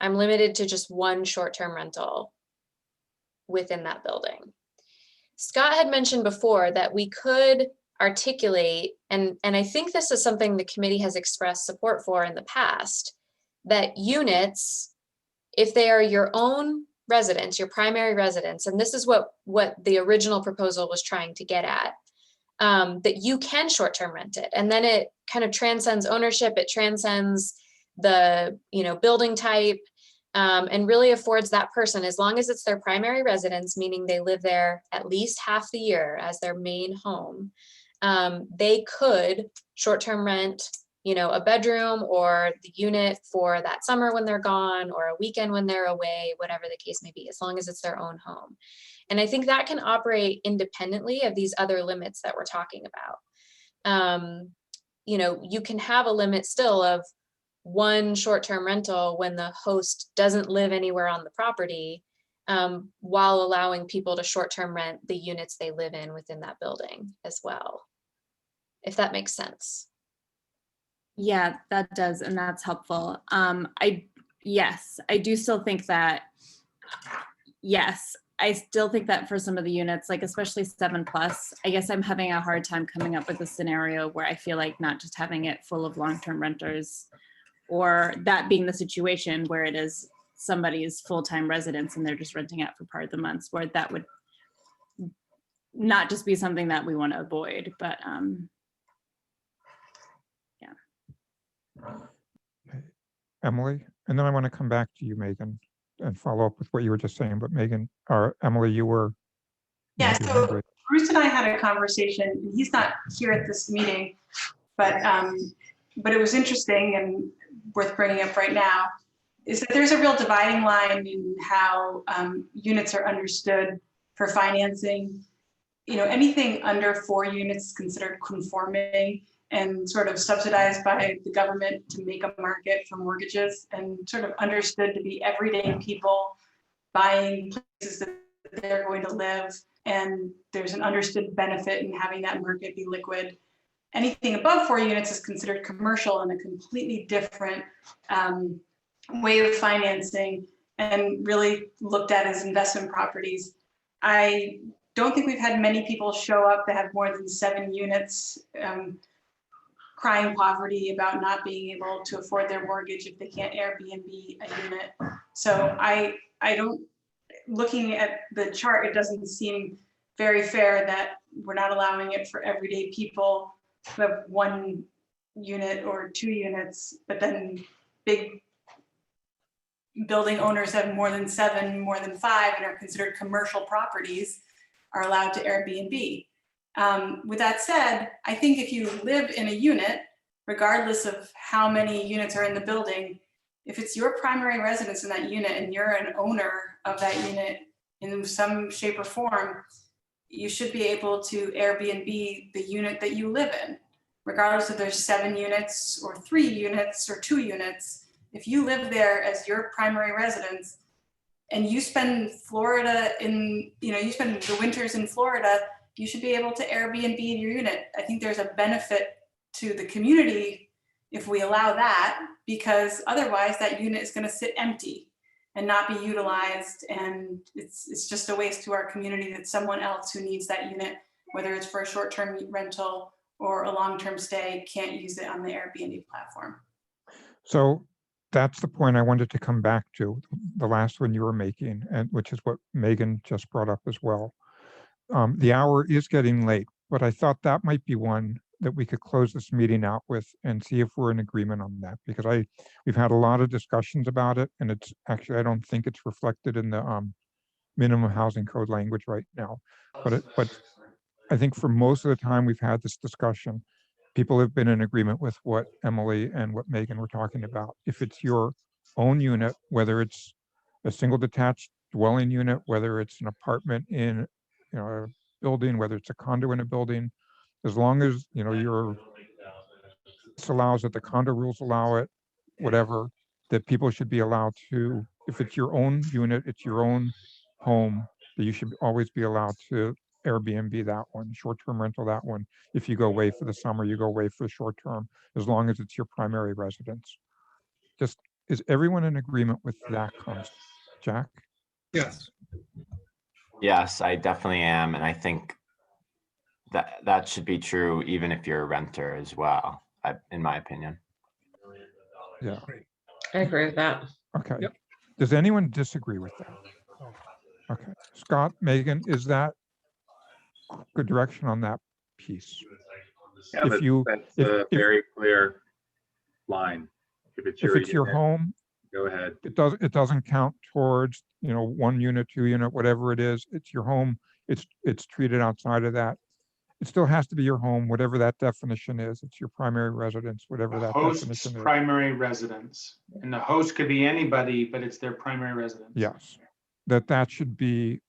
Speaker 2: I'm limited to just one short-term rental within that building. Scott had mentioned before that we could articulate, and I think this is something the committee has expressed support for in the past, that units, if they are your own residence, your primary residence, and this is what the original proposal was trying to get at, that you can short-term rent it. And then it kind of transcends ownership, it transcends the building type, and really affords that person, as long as it's their primary residence, meaning they live there at least half the year as their main home, they could short-term rent, a bedroom or the unit for that summer when they're gone, or a weekend when they're away, whatever the case may be, as long as it's their own home. And I think that can operate independently of these other limits that we're talking about. You can have a limit still of one short-term rental when the host doesn't live anywhere on the property, while allowing people to short-term rent the units they live in within that building as well, if that makes sense.
Speaker 18: Yeah, that does, and that's helpful. Yes, I do still think that, yes, I still think that for some of the units, like especially 7+, I guess I'm having a hard time coming up with a scenario where I feel like not just having it full of long-term renters, or that being the situation where it is somebody's full-time residence and they're just renting out for part of the months, where that would not just be something that we want to avoid, but
Speaker 1: Emily, and then I want to come back to you, Megan, and follow up with what you were just saying. But Megan, or Emily, you were.
Speaker 15: Yeah, so Bruce and I had a conversation, and he's not here at this meeting, but it was interesting and worth bringing up right now, is that there's a real dividing line in how units are understood for financing. Anything under 4 units is considered conforming and sort of subsidized by the government to make a market for mortgages, and sort of understood to be everyday people buying places that they're going to live. And there's an understood benefit in having that market be liquid. Anything above 4 units is considered commercial and a completely different way of financing, and really looked at as investment properties. I don't think we've had many people show up that have more than 7 units crying poverty about not being able to afford their mortgage if they can't Airbnb a unit. So I don't, looking at the chart, it doesn't seem very fair that we're not allowing it for everyday people who have 1 unit or 2 units, but then big building owners have more than 7, more than 5, and are considered commercial properties are allowed to Airbnb. With that said, I think if you live in a unit, regardless of how many units are in the building, if it's your primary residence in that unit and you're an owner of that unit in some shape or form, you should be able to Airbnb the unit that you live in, regardless if there's 7 units or 3 units or 2 units. If you live there as your primary residence and you spend you spend the winters in Florida, you should be able to Airbnb your unit. I think there's a benefit to the community if we allow that, because otherwise that unit is going to sit empty and not be utilized. And it's just a waste to our community that someone else who needs that unit, whether it's for a short-term rental or a long-term stay, can't use it on the Airbnb platform.
Speaker 1: So that's the point I wanted to come back to, the last one you were making, and which is what Megan just brought up as well. The hour is getting late, but I thought that might be one that we could close this meeting out with and see if we're in agreement on that, because we've had a lot of discussions about it, and it's actually, I don't think it's reflected in the minimum housing code language right now. But I think for most of the time we've had this discussion, people have been in agreement with what Emily and what Megan were talking about. If it's your own unit, whether it's a single detached dwelling unit, whether it's an apartment in a building, whether it's a condo in a building, as long as this allows it, the condo rules allow it, whatever, that people should be allowed to, if it's your own unit, it's your own home, that you should always be allowed to Airbnb that one, short-term rental that one. If you go away for the summer, you go away for the short term, as long as it's your primary residence. Just, is everyone in agreement with that concept? Jack?
Speaker 13: Yes.
Speaker 16: Yes, I definitely am. And I think that should be true even if you're a renter as well, in my opinion.
Speaker 1: Yeah.
Speaker 20: I agree with that.
Speaker 1: Okay. Yep. Does anyone disagree with that? Okay. Scott, Megan, is that good direction on that piece?
Speaker 12: Yeah, that's a very clear line. If it's your
Speaker 1: your home,
Speaker 12: go ahead.
Speaker 1: It doesn't count towards, one unit, 2 unit, whatever it is. It's your home. It's treated outside of that. It still has to be your home, whatever that definition is. It's your primary residence, whatever that definition
Speaker 11: Host's
Speaker 1: is.
Speaker 11: primary residence, and the host could be anybody, but it's their primary residence.
Speaker 1: Yes, that should be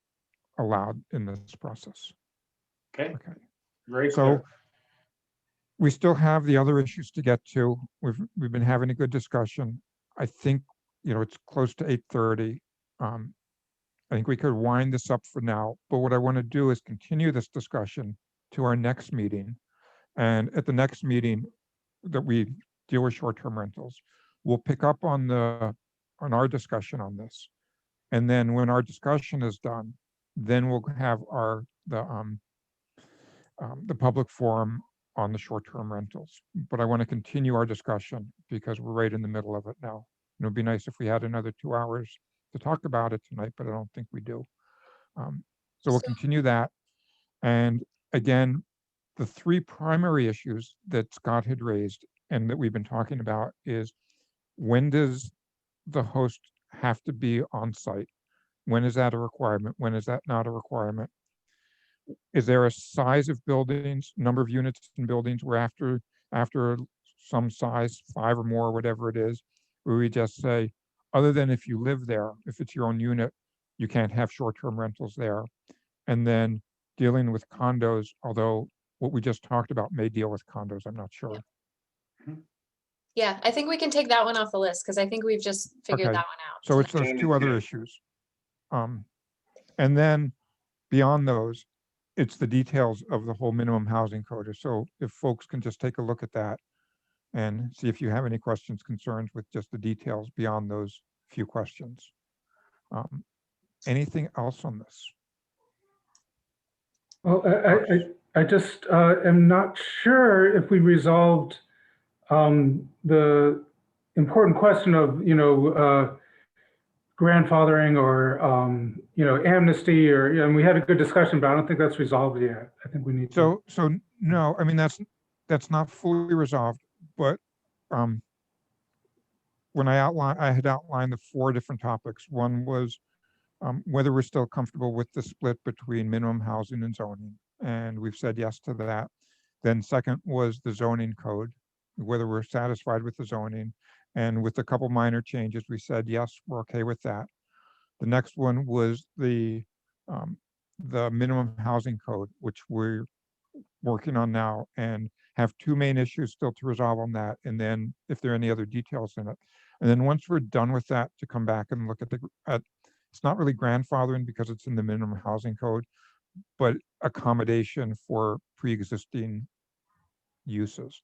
Speaker 1: allowed in this process.
Speaker 11: Okay.
Speaker 1: Okay.
Speaker 11: Very
Speaker 1: So
Speaker 11: clear.
Speaker 1: we still have the other issues to get to. We've been having a good discussion. I think, it's close to 8:30. I think we could wind this up for now, but what I want to do is continue this discussion to our next meeting. And at the next meeting that we deal with short-term rentals, we'll pick up on our discussion on this. And then when our discussion is done, then we'll have the public forum on the short-term rentals. But I want to continue our discussion because we're right in the middle of it now. It would be nice if we had another 2 hours to talk about it tonight, but I don't think we do. So we'll continue that. And again, the 3 primary issues that Scott had raised and that we've been talking about is, when does the host have to be on site? When is that a requirement? When is that not a requirement? Is there a size of buildings, number of units in buildings where after some size, 5 or more, whatever it is, where we just say, other than if you live there, if it's your own unit, you can't have short-term rentals there. And then dealing with condos, although what we just talked about may deal with condos, I'm not sure.
Speaker 2: Yeah, I think we can take that one off the list because I think we've just figured
Speaker 1: Okay.
Speaker 2: that one out.
Speaker 1: So it's those 2 other issues. And then beyond those, it's the details of the whole minimum housing code. So if folks can just take a look at that and see if you have any questions, concerns with just the details beyond those few questions. Anything else on this?
Speaker 19: Well, I just am not sure if we resolved the important question of, grandfathering or, amnesty and we had a good discussion, but I don't think that's resolved yet. I think we need to.
Speaker 1: So no, I mean, that's not fully resolved, but when I had outlined the 4 different topics. One was whether we're still comfortable with the split between minimum housing and zoning, and we've said yes to that. Then second was the zoning code, whether we're satisfied with the zoning, and with a couple minor changes, we said yes, we're okay with that. The next one was the minimum housing code, which we're working on now and have 2 main issues still to resolve on that. And then if there are any other details in it. And then once we're done with that, to come back and look at it's not really grandfathering because it's in the minimum housing code, but accommodation for pre-existing uses.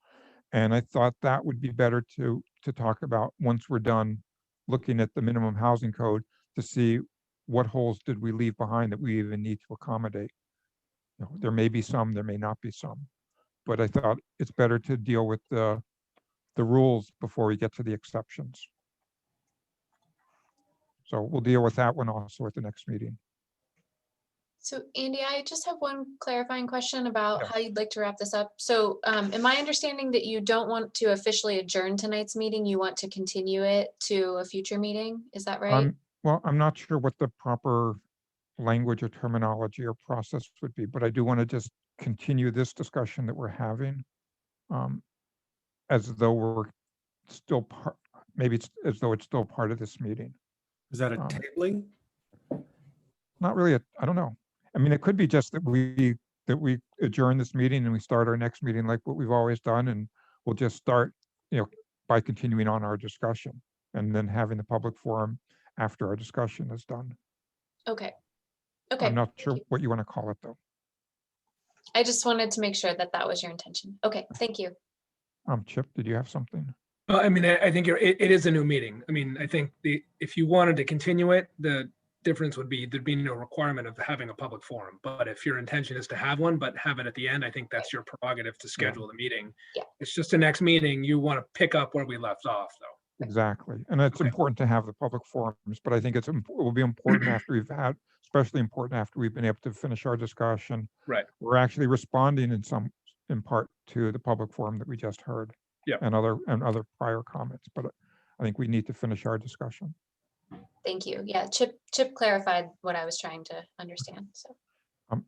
Speaker 1: And I thought that would be better to talk about once we're done looking at the minimum housing code to see what holes did we leave behind that we even need to accommodate. You know, there may be some, there may not be some, but I thought it's better to deal with the rules before we get to the exceptions. So we'll deal with that one also at the next meeting.
Speaker 2: So Andy, I just have one clarifying question about
Speaker 1: Yeah.
Speaker 2: how you'd like to wrap this up. So am I understanding that you don't want to officially adjourn tonight's meeting? You want to continue it to a future meeting? Is that right?
Speaker 1: Well, I'm not sure what the proper language or terminology or process would be, but I do want to just continue this discussion that we're having as though we're still part, maybe it's as though it's still part of this meeting.
Speaker 14: Is that a tabling?
Speaker 1: Not really, I don't know. I mean, it could be just that we adjourn this meeting and we start our next meeting like what we've always done, and we'll just start, you know, by continuing on our discussion and then having the public forum after our discussion is done.
Speaker 2: Okay. Okay.
Speaker 1: I'm not sure what you want to call it though.
Speaker 2: I just wanted to make sure that that was your intention. Okay, thank you.
Speaker 1: Chip, did you have something?
Speaker 13: Well, I mean, I think it is a new meeting. I mean, I think if you wanted to continue it, the difference would be there'd be no requirement of having a public forum. But if your intention is to have one, but have it at the end, I think that's your prerogative to schedule the meeting.
Speaker 2: Yeah.
Speaker 13: It's just the next meeting. You want to pick up where we left off, though.
Speaker 1: Exactly. And it's important to have the public forums, but I think it will be important after we've had, especially important after we've been able to finish our discussion.
Speaker 13: Right.
Speaker 1: We're actually responding in part to the public forum that we just heard.
Speaker 13: Yeah.
Speaker 1: And other prior comments, but I think we need to finish our discussion.
Speaker 2: Thank you. Yeah, Chip clarified what I was trying to understand. So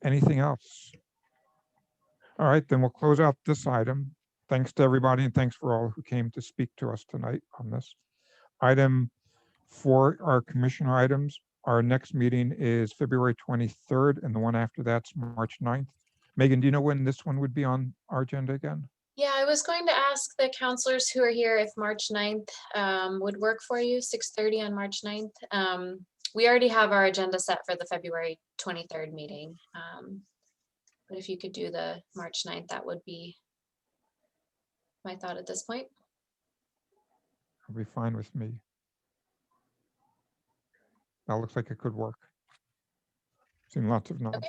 Speaker 1: Anything else? All right, then we'll close out this item. Thanks to everybody and thanks for all who came to speak to us tonight on this. Item 4, our commissioner items. Our next meeting is February 23rd and the one after that's March 9th. Megan, do you know when this one would be on our agenda again?
Speaker 2: yeah, I was going to ask the counselors who are here if March 9th would work for you, 6:30 on March 9th. We already have our agenda set for the February 23rd meeting. But if you could do the March 9th, that would be my thought at this point.
Speaker 1: It'll be fine with me. That looks like it could work. Seen lots of nods.
Speaker 2: Okay,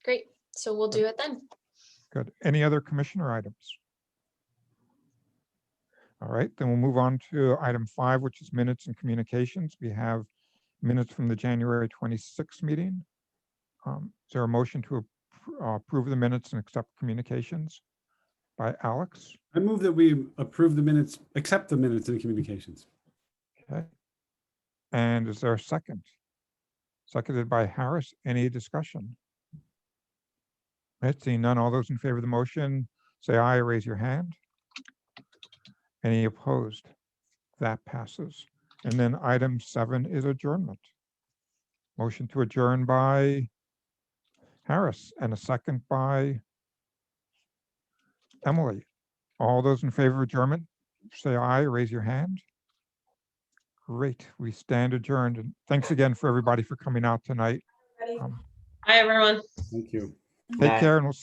Speaker 2: great. So we'll do it then.
Speaker 1: Good. Any other commissioner items? All right, then we'll move on to item 5, which is minutes and communications. We have minutes from the January 26th meeting. Is there a motion to approve the minutes and accept communications by Alex?
Speaker 14: I move that we approve the minutes, accept the minutes and communications.
Speaker 1: Okay. And is there a second? Seconded by Harris. Any discussion? Right, seeing none, all those in favor of the motion, say aye, raise your hand. Any opposed? That passes. And then item 7 is adjournment. Motion to adjourn by Harris and a second by Emily. All those in favor of adjournment, say aye, raise your hand. Great, we stand adjourned. And thanks again for everybody for coming out tonight.
Speaker 20: Hi, everyone.
Speaker 14: Thank you.
Speaker 1: Take care and we'll see